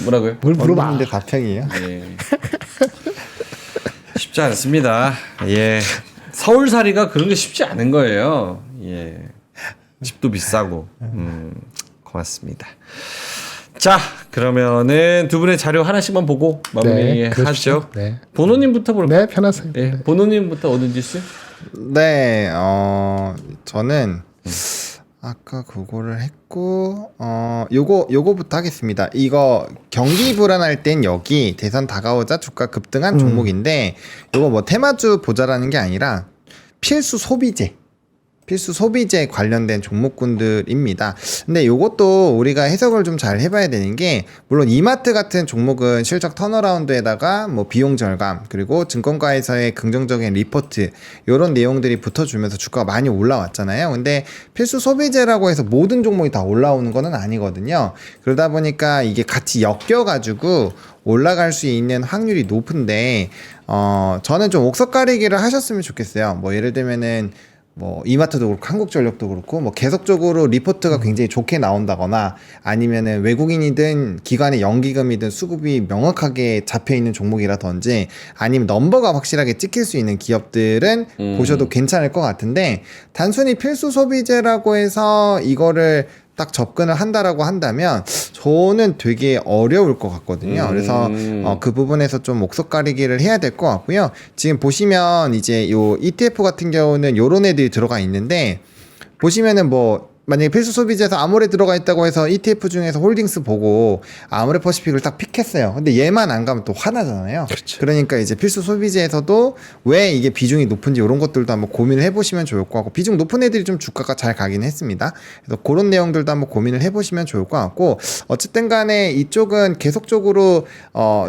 [SPEAKER 1] 뭐라고요?
[SPEAKER 2] 뭘 물어봐.
[SPEAKER 3] 원룸인데 4평이에요?
[SPEAKER 1] 예. 쉽지 않습니다. 예. 서울살이가 그런 게 쉽지 않은 거예요. 예. 집도 비싸고. 고맙습니다. 자, 그러면은 두 분의 자료 하나씩만 보고 마무리하죠.
[SPEAKER 2] 그러십시오. 네.
[SPEAKER 1] 본호님부터 볼까요?
[SPEAKER 2] 네, 편하세요.
[SPEAKER 1] 예. 본호님부터 어딘지 씨?
[SPEAKER 3] 네, 저는 아까 그거를 했고, 요거부터 하겠습니다. 이거 경기 불안할 땐 여기 대선 다가오자 주가 급등한 종목인데, 요거 뭐 테마주 보자라는 게 아니라 필수 소비재 관련된 종목군들입니다. 근데 요것도 우리가 해석을 좀 잘 해봐야 되는 게, 물론 이마트 같은 종목은 실적 턴어라운드에다가 뭐 비용 절감, 그리고 증권가에서의 긍정적인 리포트, 요런 내용들이 붙어주면서 주가가 많이 올라왔잖아요. 근데 필수 소비재라고 해서 모든 종목이 다 올라오는 거는 아니거든요. 그러다 보니까 이게 같이 엮여가지고 올라갈 수 있는 확률이 높은데, 저는 좀 옥석 가리기를 하셨으면 좋겠어요. 뭐 예를 들면은 뭐 이마트도 그렇고 한국전력도 그렇고 뭐 계속적으로 리포트가 굉장히 좋게 나온다거나 아니면은 외국인이든 기관의 연기금이든 수급이 명확하게 잡혀 있는 종목이라든지 아니면 넘버가 확실하게 찍힐 수 있는 기업들은 보셔도 괜찮을 것 같은데, 단순히 필수 소비재라고 해서 이거를 딱 접근을 한다라고 한다면 저는 되게 어려울 것 같거든요. 그래서 그 부분에서 좀 옥석 가리기를 해야 될 것 같고요. 지금 보시면 이제 요 ETF 같은 경우는 요런 애들이 들어가 있는데, 보시면은 뭐 만약에 필수 소비재에서 아모레 들어가 있다고 해서 ETF 중에서 홀딩스 보고 아모레 퍼시픽을 딱 픽했어요. 근데 얘만 안 가면 또 화나잖아요.
[SPEAKER 2] 그렇죠.
[SPEAKER 3] 그러니까 이제 필수 소비재에서도 왜 이게 비중이 높은지 이런 것들도 한번 고민을 해보시면 좋을 것 같고, 비중 높은 애들이 좀 주가가 잘 가긴 했습니다. 그래서 그런 내용들도 한번 고민을 해보시면 좋을 것 같고, 어쨌든 간에 이쪽은 계속적으로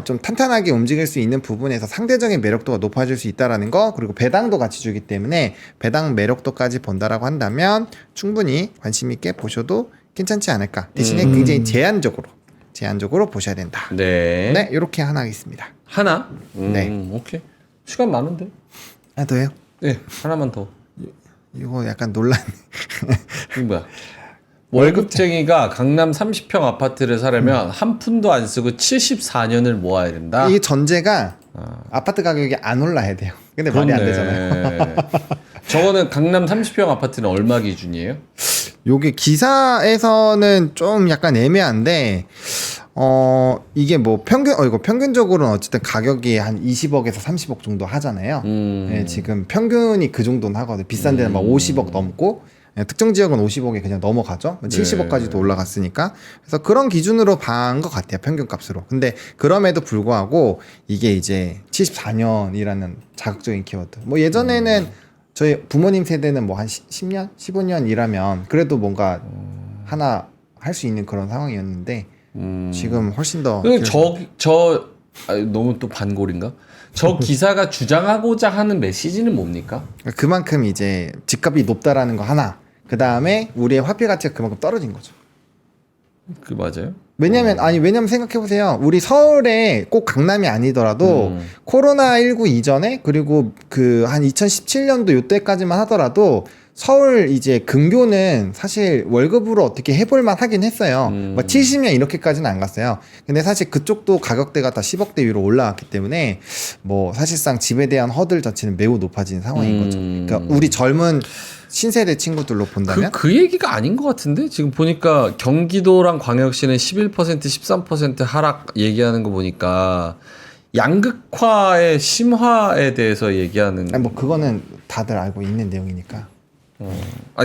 [SPEAKER 3] 좀 탄탄하게 움직일 수 있는 부분에서 상대적인 매력도가 높아질 수 있다라는 거, 그리고 배당도 같이 주기 때문에 배당 매력도까지 본다라고 한다면 충분히 관심 있게 보셔도 괜찮지 않을까. 대신에 굉장히 제한적으로 보셔야 된다.
[SPEAKER 1] 네.
[SPEAKER 3] 네, 이렇게 하나 하겠습니다.
[SPEAKER 1] 하나?
[SPEAKER 3] 네.
[SPEAKER 1] 오케이. 시간 많은데?
[SPEAKER 3] 하나 더요?
[SPEAKER 1] 네, 하나만 더.
[SPEAKER 3] 이거 약간 논란.
[SPEAKER 1] 이거 뭐야? 월급쟁이가 강남 30평 아파트를 사려면 한 푼도 안 쓰고 74년을 모아야 된다.
[SPEAKER 3] 이게 전제가 아파트 가격이 안 올라야 돼요. 근데 말이 안 되잖아요.
[SPEAKER 1] 저거는 강남 30평 아파트는 얼마 기준이에요?
[SPEAKER 3] 요게 기사에서는 좀 약간 애매한데, 이게 뭐 이거 평균적으로는 어쨌든 가격이 한 20억에서 30억 정도 하잖아요. 네, 지금 평균이 그 정도는 하거든요. 비싼 데는 막 50억 넘고, 특정 지역은 50억에 그냥 넘어가죠. 70억까지도 올라갔으니까. 그래서 그런 기준으로 반 것 같아요. 평균 값으로. 근데 그럼에도 불구하고 이게 이제 74년이라는 자극적인 키워드. 뭐 예전에는 저희 부모님 세대는 뭐 한 10년? 15년 일하면 그래도 뭔가 하나 할 수 있는 그런 상황이었는데, 지금 훨씬 더.
[SPEAKER 1] 너무 또 반골인가? 저 기사가 주장하고자 하는 메시지는 뭡니까?
[SPEAKER 3] 그만큼 이제 집값이 높다라는 거 하나. 그 다음에 우리의 화폐 가치가 그만큼 떨어진 거죠.
[SPEAKER 1] 그 맞아요?
[SPEAKER 3] 왜냐면 생각해보세요. 우리 서울에 꼭 강남이 아니더라도 코로나19 이전에, 그리고 그 한 2017년도 요때까지만 하더라도 서울 이제 근교는 사실 월급으로 어떻게 해볼만 하긴 했어요. 뭐 70년 이렇게까지는 안 갔어요. 근데 사실 그쪽도 가격대가 다 10억대 위로 올라왔기 때문에 뭐 사실상 집에 대한 허들 자체는 매우 높아진 상황인 거죠. 그러니까 우리 젊은 신세대 친구들로 본다면
[SPEAKER 1] 그 얘기가 아닌 것 같은데 지금 보니까 경기도랑 광역시는 11% 13% 하락 얘기하는 거 보니까 양극화의 심화에 대해서 얘기하는.
[SPEAKER 3] 아니 뭐 그거는 다들 알고 있는 내용이니까.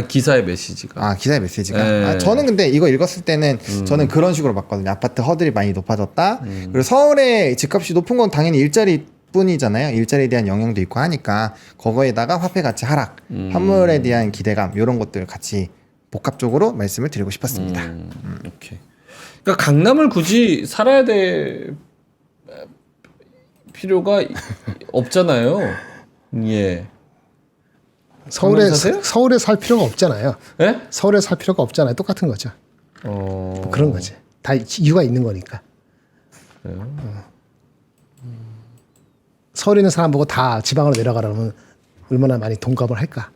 [SPEAKER 1] 기사의 메시지가.
[SPEAKER 3] 아, 기사의 메시지가.
[SPEAKER 1] 네.
[SPEAKER 3] 아, 저는 근데 이거 읽었을 때는 저는 그런 식으로 봤거든요. 아파트 허들이 많이 높아졌다. 그리고 서울의 집값이 높은 건 당연히 일자리 뿐이잖아요. 일자리에 대한 영향도 있고 하니까 그거에다가 화폐 가치 하락, 환물에 대한 기대감 이런 것들 같이 복합적으로 말씀을 드리고 싶었습니다.
[SPEAKER 1] 오케이. 그러니까 강남을 굳이 살아야 될 필요가 없잖아요. 예. 강남 사세요?
[SPEAKER 2] 서울에 살 필요가 없잖아요.
[SPEAKER 1] 예?
[SPEAKER 2] 서울에 살 필요가 없잖아요. 똑같은 거죠. 그런 거지. 다 이유가 있는 거니까. 서울에 있는 사람 보고 다 지방으로 내려가라면 얼마나 많이 동감을 할까?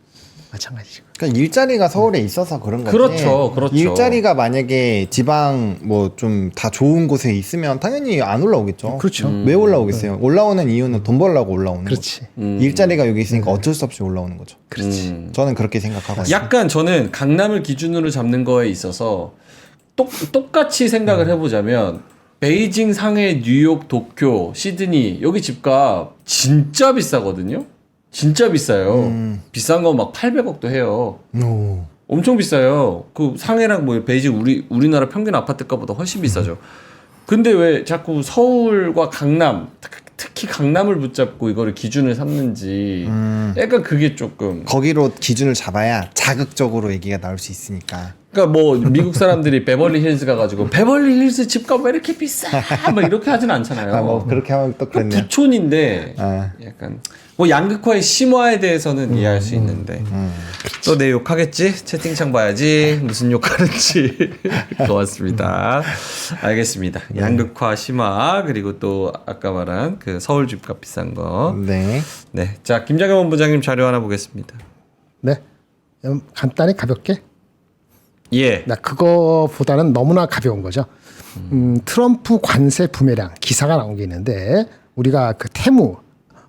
[SPEAKER 2] 마찬가지죠.
[SPEAKER 3] 그러니까 일자리가 서울에 있어서 그런 거지.
[SPEAKER 1] 그렇죠, 그렇죠.
[SPEAKER 3] 일자리가 만약에 지방 뭐 좀 다 좋은 곳에 있으면 당연히 안 올라오겠죠.
[SPEAKER 2] 그렇죠.
[SPEAKER 3] 왜 올라오겠어요? 올라오는 이유는 돈 벌려고 올라오는
[SPEAKER 2] 그렇지.
[SPEAKER 3] 거죠. 일자리가 여기 있으니까 어쩔 수 없이 올라오는 거죠.
[SPEAKER 2] 그렇지.
[SPEAKER 3] 저는 그렇게 생각하거든요.
[SPEAKER 1] 약간 저는 강남을 기준으로 잡는 거에 있어서 똑같이 생각을 해보자면 베이징, 상해, 뉴욕, 도쿄, 시드니 여기 집값 진짜 비싸거든요. 진짜 비싸요. 비싼 거 막 800억도 해요.
[SPEAKER 3] 오.
[SPEAKER 1] 엄청 비싸요. 그 상해랑 뭐 베이징 우리나라 평균 아파트가보다 훨씬 비싸죠. 근데 왜 자꾸 서울과 강남 특히 강남을 붙잡고 이거를 기준을 삼는지 약간 그게 조금
[SPEAKER 3] 거기로 기준을 잡아야 자극적으로 얘기가 나올 수 있으니까.
[SPEAKER 1] 그러니까 뭐 미국 사람들이 베벌리 힐즈 가가지고 베벌리 힐즈 집값 왜 이렇게 비싸 막 이렇게 하진 않잖아요.
[SPEAKER 3] 아, 뭐 그렇게 하면 또 그랬네요.
[SPEAKER 1] 부촌인데
[SPEAKER 3] 아.
[SPEAKER 1] 약간 뭐 양극화의 심화에 대해서는 이해할 수 있는데 또 내 욕하겠지? 채팅창 봐야지 무슨 욕하는지 고맙습니다. 알겠습니다. 양극화 심화 그리고 또 아까 말한 그 서울 집값 비싼 거.
[SPEAKER 3] 네.
[SPEAKER 1] 네, 자 김장현 본부장님 자료 하나 보겠습니다.
[SPEAKER 2] 네. 간단히 가볍게.
[SPEAKER 1] 예.
[SPEAKER 2] 나 그거보다는 너무나 가벼운 거죠. 트럼프 관세 부메랑 기사가 나온 게 있는데 우리가 그 테무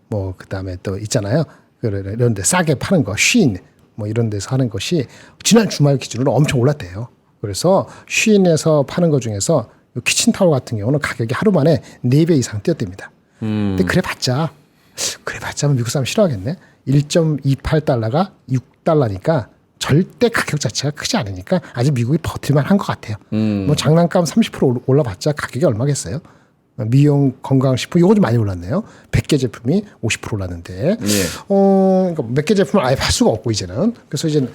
[SPEAKER 2] 뭐 그다음에 또 있잖아요. 이런 데 싸게 파는 거 쉬인 뭐 이런 데서 하는 것이 지난 주말 기준으로 엄청 올랐대요. 그래서 쉬인에서 파는 것 중에서 키친타월 같은 경우는 가격이 하루 만에 4배 이상 뛰었답니다. 근데 그래봤자 미국 사람 싫어하겠네. 1.28달러가 6달러니까 절대 가격 자체가 크지 않으니까 아직 미국이 버틸만 한 것 같아요. 뭐 장난감 30% 올라봤자 가격이 얼마겠어요? 미용 건강식품 이거 좀 많이 올랐네요. 100개 제품이 50% 올랐는데 그러니까 몇 개 제품을 아예 팔 수가 없고 이제는 그래서 이제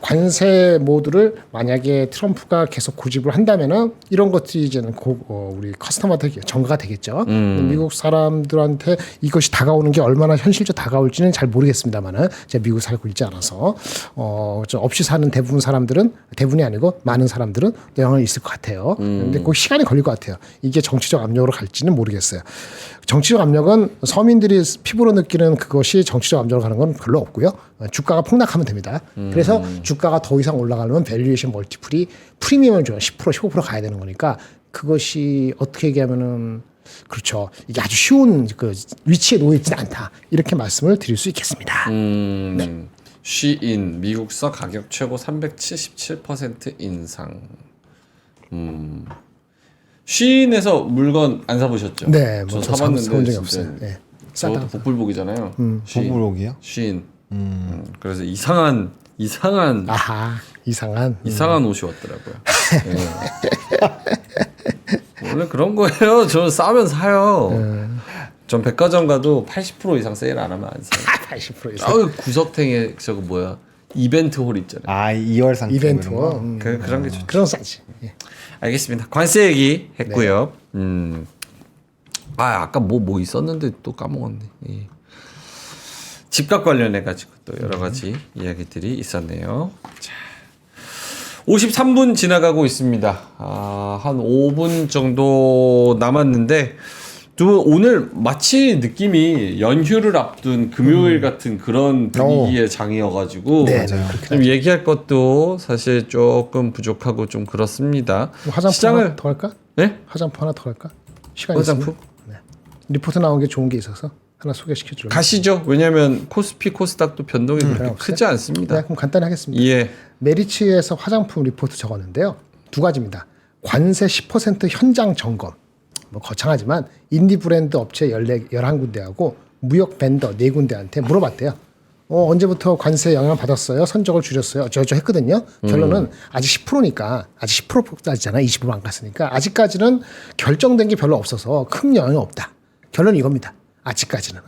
[SPEAKER 2] 관세 모드를 만약에 트럼프가 계속 고집을 한다면은 이런 것들이 이제는 우리 커스터머한테 전가가 되겠죠. 미국 사람들한테 이것이 다가오는 게 얼마나 현실적 다가올지는 잘 모르겠습니다만은 제가 미국 살고 있지 않아서 좀 없이 사는 대부분이 아니고 많은 사람들은 영향이 있을 것 같아요. 근데 그 시간이 걸릴 것 같아요. 이게 정치적 압력으로 갈지는 모르겠어요. 정치적 압력은 서민들이 피부로 느끼는 그것이 정치적 압력으로 가는 건 별로 없고요. 주가가 폭락하면 됩니다. 그래서 주가가 더 이상 올라가려면 밸류에이션 멀티플이 프리미엄을 줘요. 10% 15% 가야 되는 거니까 그것이 어떻게 얘기하면은 그렇죠. 이게 아주 쉬운 그 위치에 놓여 있지는 않다. 이렇게 말씀을 드릴 수 있겠습니다.
[SPEAKER 1] 네. 쉬인 미국서 가격 최고 377% 인상. 쉬인에서 물건 안 사보셨죠?
[SPEAKER 2] 네,
[SPEAKER 1] 저
[SPEAKER 2] 뭐저
[SPEAKER 1] 사봤는데
[SPEAKER 2] 사본 적이
[SPEAKER 1] 진짜
[SPEAKER 2] 없어요. 네.
[SPEAKER 1] 저도
[SPEAKER 2] 싸다.
[SPEAKER 1] 복불복이잖아요.
[SPEAKER 3] 보물록이요?
[SPEAKER 1] 쉬인. 그래서 이상한
[SPEAKER 2] 아하 이상한
[SPEAKER 1] 옷이 왔더라고요. 네. 원래 그런 거예요. 저는 싸면 사요. 전 백화점 가도 80% 이상 세일 안 하면 안 사요.
[SPEAKER 2] 80% 이상
[SPEAKER 1] 구석탱에 저거 뭐야 이벤트 홀 있잖아요.
[SPEAKER 3] 아, 2월 상품
[SPEAKER 2] 이벤트
[SPEAKER 3] 이런 거?
[SPEAKER 1] 그런 게 좋죠.
[SPEAKER 2] 그런 싸지. 예.
[SPEAKER 1] 알겠습니다. 관세 얘기 했고요. 아까 뭐 있었는데 또 까먹었네. 예. 집값 관련해 가지고 또 여러 가지 이야기들이 있었네요. 자, 53분 지나가고 있습니다. 한 5분 정도 남았는데 두 분 오늘 마치 느낌이 연휴를 앞둔 금요일 같은 그런 분위기의 장이어가지고
[SPEAKER 2] 네,
[SPEAKER 1] 좀 얘기할 것도 사실 조금 부족하고 좀 그렇습니다.
[SPEAKER 2] 화장품
[SPEAKER 1] 시장을
[SPEAKER 2] 하나 더 할까?
[SPEAKER 1] 네?
[SPEAKER 2] 화장품 하나 더 할까? 시간이
[SPEAKER 1] 화장품?
[SPEAKER 2] 있으면? 네. 리포트 나온 게 좋은 게 있어서 하나 소개시켜 줄래요?
[SPEAKER 1] 가시죠. 왜냐하면 코스피 코스닥도 변동이 그렇게
[SPEAKER 2] 없어요?
[SPEAKER 1] 크지 않습니다.
[SPEAKER 2] 네, 그럼 간단히 하겠습니다.
[SPEAKER 1] 예.
[SPEAKER 2] 메리츠에서 화장품 리포트 적었는데요. 두 가지입니다. 관세 10% 현장 점검. 뭐 거창하지만 인디 브랜드 업체 11군데하고 무역 벤더 4군데한테 물어봤대요. 언제부터 관세 영향을 받았어요? 선적을 줄였어요? 어쩌고저쩌고 했거든요. 결론은 아직 10%니까 아직 10%까지잖아. 20% 안 갔으니까 아직까지는 결정된 게 별로 없어서 큰 영향이 없다. 결론은 이겁니다. 아직까지는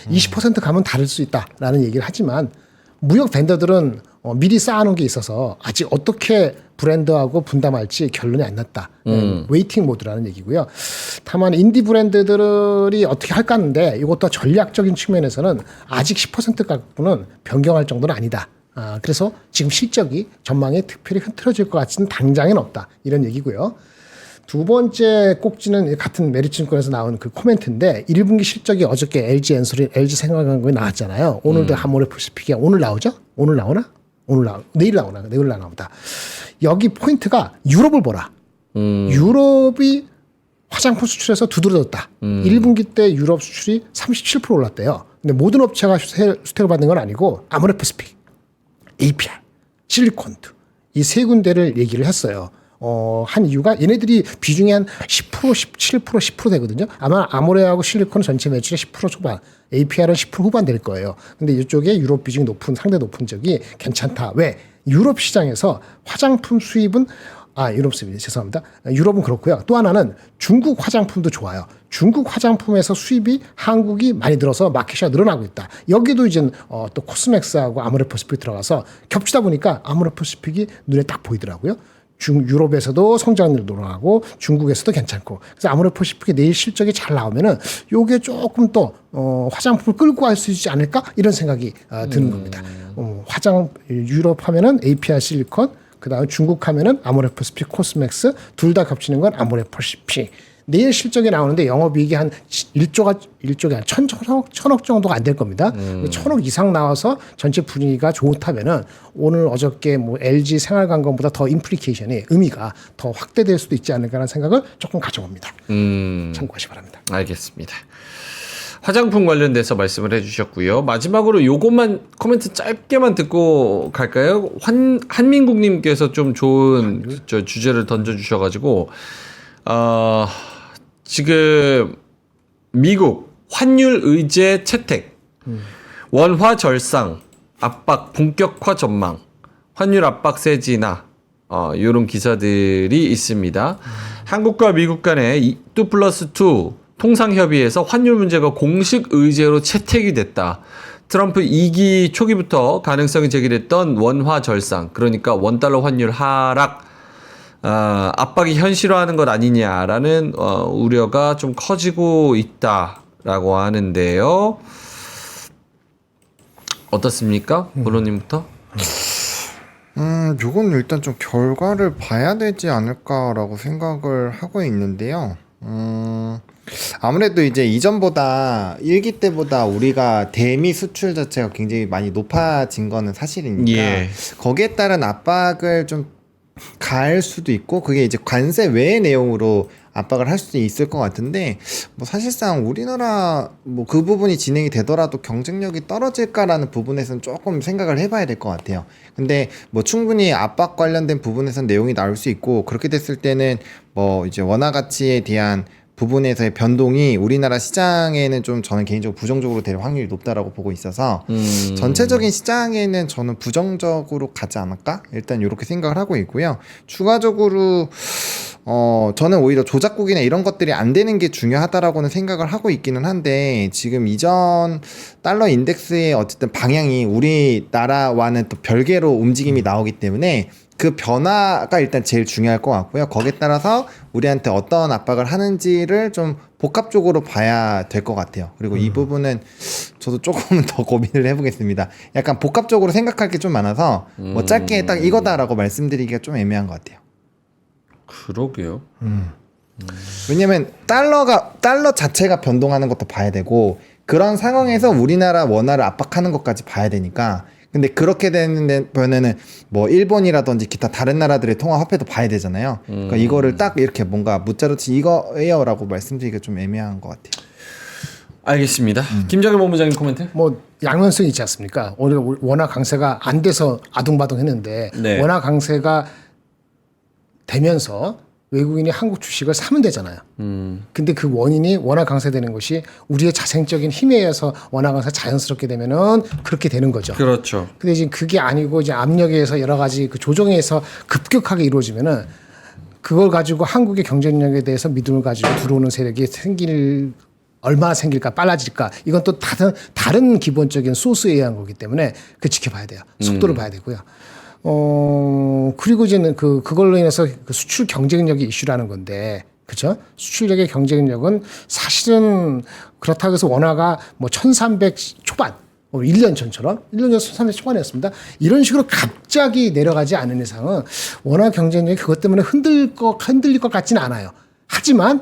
[SPEAKER 2] 20% 가면 다를 수 있다라는 얘기를 하지만 무역 벤더들은 미리 쌓아놓은 게 있어서 아직 어떻게 브랜드하고 분담할지 결론이 안 났다. 웨이팅 모드라는 얘기고요. 다만 인디 브랜드들이 어떻게 할까 하는데 이것도 전략적인 측면에서는 아직 10% 갖고는 변경할 정도는 아니다. 그래서 지금 실적이 전망에 특별히 흐트러질 것 같지는 당장은 없다. 이런 얘기고요. 두 번째 꼭지는 같은 메리츠증권에서 나온 그 코멘트인데 1분기 실적이 어저께 LG 엔솔이 LG 생활건강이 나왔잖아요. 오늘도 하모레퍼시픽이 오늘 나오죠? 오늘 나오나? 내일 나오나 보다. 여기 포인트가 유럽을 보라. 유럽이 화장품 수출에서 두드러졌다. 1분기 때 유럽 수출이 37% 올랐대요. 근데 모든 업체가 수혜를 받는 건 아니고 아모레퍼시픽, APR, 실리콘드 이 세 군데를 얘기를 했어요. 한 이유가 얘네들이 비중이 한 10%, 17%, 10% 되거든요. 아마 아모레하고 실리콘 전체 매출의 10% 초반, APR은 10% 후반 될 거예요. 근데 이쪽에 유럽 비중이 상대 높은 적이 괜찮다. 왜? 유럽 시장에서 화장품 수입은 죄송합니다. 유럽은 그렇고요. 또 하나는 중국 화장품도 좋아요. 중국 화장품에서 수입이 한국이 많이 들어서 마켓이 늘어나고 있다. 여기도 이제 또 코스맥스하고 아모레퍼시픽 들어가서 겹치다 보니까 아모레퍼시픽이 눈에 딱 보이더라고요. 유럽에서도 성장률 늘어나고 중국에서도 괜찮고 그래서 아모레퍼시픽이 내일 실적이 잘 나오면은 요게 조금 더 화장품을 끌고 갈 수 있지 않을까 이런 생각이 드는 겁니다. 유럽 하면은 APR 실리콘 그다음에 중국 하면은 아모레퍼시픽 코스맥스 둘 다 겹치는 건 아모레퍼시픽. 내일 실적이 나오는데 영업이익이 한 1조가 한 천억 정도가 안 될 겁니다. 1,000억 이상 나와서 전체 분위기가 좋다면은 오늘 어저께 뭐 LG 생활관광보다 더 임플리케이션이 의미가 더 확대될 수도 있지 않을까라는 생각을 조금 가져봅니다. 참고하시 바랍니다.
[SPEAKER 1] 알겠습니다. 화장품 관련돼서 말씀을 해주셨고요. 마지막으로 요것만 코멘트 짧게만 듣고 갈까요? 한민국님께서 좀 좋은 주제를 던져주셔가지고 지금 미국 환율 의제 채택, 원화 절상, 압박 본격화 전망, 환율 압박 세진화 이런 기사들이 있습니다. 한국과 미국 간의 2+2 통상협의에서 환율 문제가 공식 의제로 채택이 됐다. 트럼프 2기 초기부터 가능성이 제기됐던 원화 절상, 그러니까 원달러 환율 하락 압박이 현실화하는 것 아니냐라는 우려가 좀 커지고 있다라고 하는데요. 어떻습니까? 보로님부터?
[SPEAKER 3] 요건 일단 좀 결과를 봐야 되지 않을까라고 생각을 하고 있는데요. 아무래도 이제 이전보다 1기 때보다 우리가 대미 수출 자체가 굉장히 많이 높아진 거는 사실이니까 거기에 따른 압박을 좀 가할 수도 있고 그게 이제 관세 외의 내용으로 압박을 할 수도 있을 것 같은데 뭐 사실상 우리나라 뭐 그 부분이 진행이 되더라도 경쟁력이 떨어질까라는 부분에서는 조금 생각을 해봐야 될 것 같아요. 근데 뭐 충분히 압박 관련된 부분에서는 내용이 나올 수 있고 그렇게 됐을 때는 뭐 이제 원화 가치에 대한 부분에서의 변동이 우리나라 시장에는 좀 저는 개인적으로 부정적으로 될 확률이 높다라고 보고 있어서 전체적인 시장에는 저는 부정적으로 가지 않을까? 일단 이렇게 생각을 하고 있고요. 추가적으로 저는 오히려 조작국이나 이런 것들이 안 되는 게 중요하다라고는 생각을 하고 있기는 한데 지금 이전 달러 인덱스의 어쨌든 방향이 우리나라와는 또 별개로 움직임이 나오기 때문에 그 변화가 일단 제일 중요할 것 같고요. 거기에 따라서 우리한테 어떤 압박을 하는지를 좀 복합적으로 봐야 될 것 같아요. 그리고 이 부분은 저도 조금 더 고민을 해보겠습니다. 약간 복합적으로 생각할 게 좀 많아서 뭐 짧게 딱 이거다라고 말씀드리기가 좀 애매한 것 같아요.
[SPEAKER 1] 그러게요.
[SPEAKER 3] 왜냐면 달러 자체가 변동하는 것도 봐야 되고 그런 상황에서 우리나라 원화를 압박하는 것까지 봐야 되니까 근데 그렇게 되는 변에는 뭐 일본이라든지 기타 다른 나라들의 통화 화폐도 봐야 되잖아요. 그러니까 이거를 딱 이렇게 뭔가 무자르치 이거예요라고 말씀드리기가 좀 애매한 것 같아요.
[SPEAKER 1] 알겠습니다. 김정일 본부장님 코멘트?
[SPEAKER 2] 뭐 양면성이 있지 않습니까? 오늘 원화 강세가 안 돼서 아둥바둥했는데 원화 강세가 되면서 외국인이 한국 주식을 사면 되잖아요. 근데 그 원인이 원화 강세되는 것이 우리의 자생적인 힘에 의해서 원화 강세 자연스럽게 되면은 그렇게 되는 거죠.
[SPEAKER 1] 그렇죠.
[SPEAKER 2] 근데 지금 그게 아니고 이제 압력에 의해서 여러 가지 그 조정에 의해서 급격하게 이루어지면은 그걸 가지고 한국의 경쟁력에 대해서 믿음을 가지고 들어오는 세력이 얼마나 생길까 빨라질까 이건 또 다른 기본적인 소스에 의한 거기 때문에 그 지켜봐야 돼요. 속도를 봐야 되고요. 그리고 이제는 그걸로 인해서 그 수출 경쟁력이 이슈라는 건데, 그죠? 수출력의 경쟁력은 사실은 그렇다고 해서 원화가 뭐 1300 초반, 1년 전처럼 1년 전 1300 초반이었습니다. 이런 식으로 갑자기 내려가지 않은 이상은 원화 경쟁력이 그것 때문에 흔들릴 것 같지는 않아요. 하지만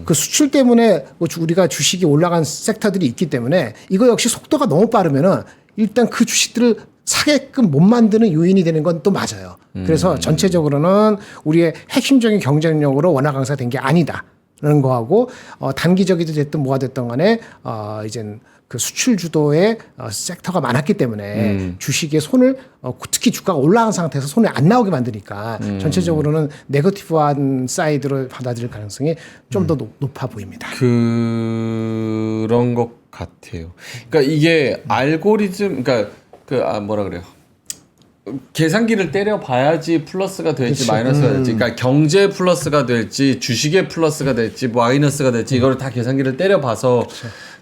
[SPEAKER 2] 그 수출 때문에 우리가 주식이 올라간 섹터들이 있기 때문에 이거 역시 속도가 너무 빠르면은 일단 그 주식들을 사게끔 못 만드는 요인이 되는 건 또 맞아요. 그래서 전체적으로는 우리의 핵심적인 경쟁력으로 원화 강세된 게 아니다라는 거하고 단기적이도 됐든 뭐가 됐든 간에 이젠 그 수출 주도의 섹터가 많았기 때문에 주식의 손을 특히 주가가 올라간 상태에서 손에 안 나오게 만드니까 전체적으로는 네거티브한 사이드로 받아들일 가능성이 좀 더 높아 보입니다.
[SPEAKER 1] 그런 것 같아요. 그러니까 이게 알고리즘, 그러니까 뭐라 그래요? 계산기를 때려 봐야지 플러스가 될지
[SPEAKER 2] 그치.
[SPEAKER 1] 마이너스가 될지, 그러니까 경제 플러스가 될지 주식의 플러스가 될지 마이너스가 될지 이거를 다 계산기를 때려 봐서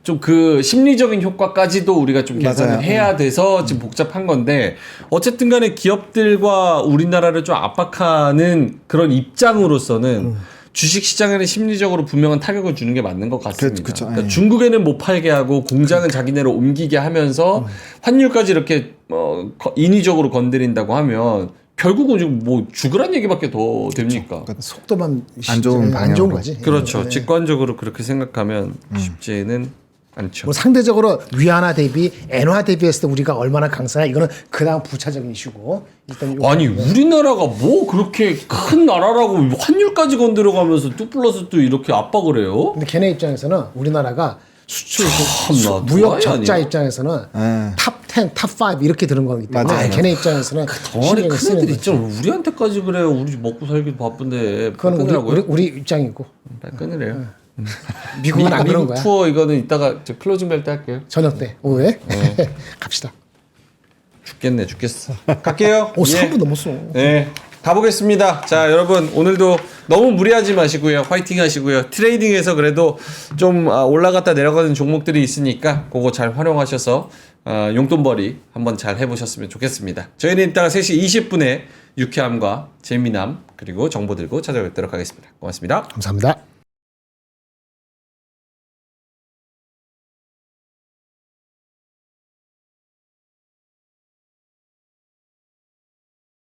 [SPEAKER 1] 좀 그 심리적인 효과까지도 우리가 좀 계산을
[SPEAKER 3] 맞아요.
[SPEAKER 1] 해야 돼서 지금 복잡한 건데, 어쨌든 간에 기업들과 우리나라를 좀 압박하는 그런 입장으로서는 주식 시장에는 심리적으로 분명한 타격을 주는 게 맞는 것 같습니다.
[SPEAKER 3] 그쵸.
[SPEAKER 1] 그러니까
[SPEAKER 3] 예.
[SPEAKER 1] 중국에는 못 팔게 하고 공장은 자기네로 옮기게 하면서 환율까지 이렇게 인위적으로 건드린다고 하면 결국은 지금 뭐 죽으란 얘기밖에 더 됩니까?
[SPEAKER 2] 속도만
[SPEAKER 3] 안 좋은
[SPEAKER 2] 안 좋은
[SPEAKER 3] 방향으로.
[SPEAKER 2] 거지.
[SPEAKER 1] 그렇죠.
[SPEAKER 2] 네.
[SPEAKER 1] 직관적으로 그렇게 생각하면 쉽지는 않죠.
[SPEAKER 2] 뭐 상대적으로 위안화 대비 엔화 대비했을 때 우리가 얼마나 강세나 이거는 그다음 부차적인 이슈고 일단
[SPEAKER 1] 아니 우리나라가 뭐 그렇게 큰 나라라고 환율까지 건드려가면서 2+2 이렇게 압박을 해요?
[SPEAKER 2] 근데 걔네 입장에서는 우리나라가 수출
[SPEAKER 1] 참나,
[SPEAKER 2] 무역
[SPEAKER 1] 도라이
[SPEAKER 2] 적자
[SPEAKER 1] 아니야?
[SPEAKER 2] 입장에서는
[SPEAKER 3] 예.
[SPEAKER 2] 탑 10, 탑 5 이렇게 들은 거기 때문에
[SPEAKER 3] 맞아요.
[SPEAKER 2] 걔네 입장에서는
[SPEAKER 1] 덩어리
[SPEAKER 2] 신경을
[SPEAKER 1] 큰
[SPEAKER 2] 쓰는
[SPEAKER 1] 애들
[SPEAKER 2] 거죠.
[SPEAKER 1] 있죠. 우리한테까지 그래요. 우리 먹고 살기도 바쁜데.
[SPEAKER 2] 그건
[SPEAKER 1] 끊으라고요?
[SPEAKER 2] 우리 입장이고
[SPEAKER 1] 빨리 끊으래요.
[SPEAKER 2] 미국은 안 그런
[SPEAKER 1] 미국
[SPEAKER 2] 거야.
[SPEAKER 1] 투어 이거는 이따가 저 클로징 벨 때 할게요.
[SPEAKER 2] 저녁 때 오후에 갑시다.
[SPEAKER 1] 죽겠어. 갈게요.
[SPEAKER 2] 오
[SPEAKER 1] 예.
[SPEAKER 2] 3분 넘었어.
[SPEAKER 1] 네, 가보겠습니다. 자, 여러분 오늘도 너무 무리하지 마시고요. 화이팅 하시고요. 트레이딩에서 그래도 좀 올라갔다 내려가는 종목들이 있으니까 그거 잘 활용하셔서 용돈벌이 한번 잘 해보셨으면 좋겠습니다. 저희는 이따가 3시 20분에 유쾌함과 재미남 그리고 정보 들고 찾아뵙도록 하겠습니다. 고맙습니다.
[SPEAKER 2] 감사합니다.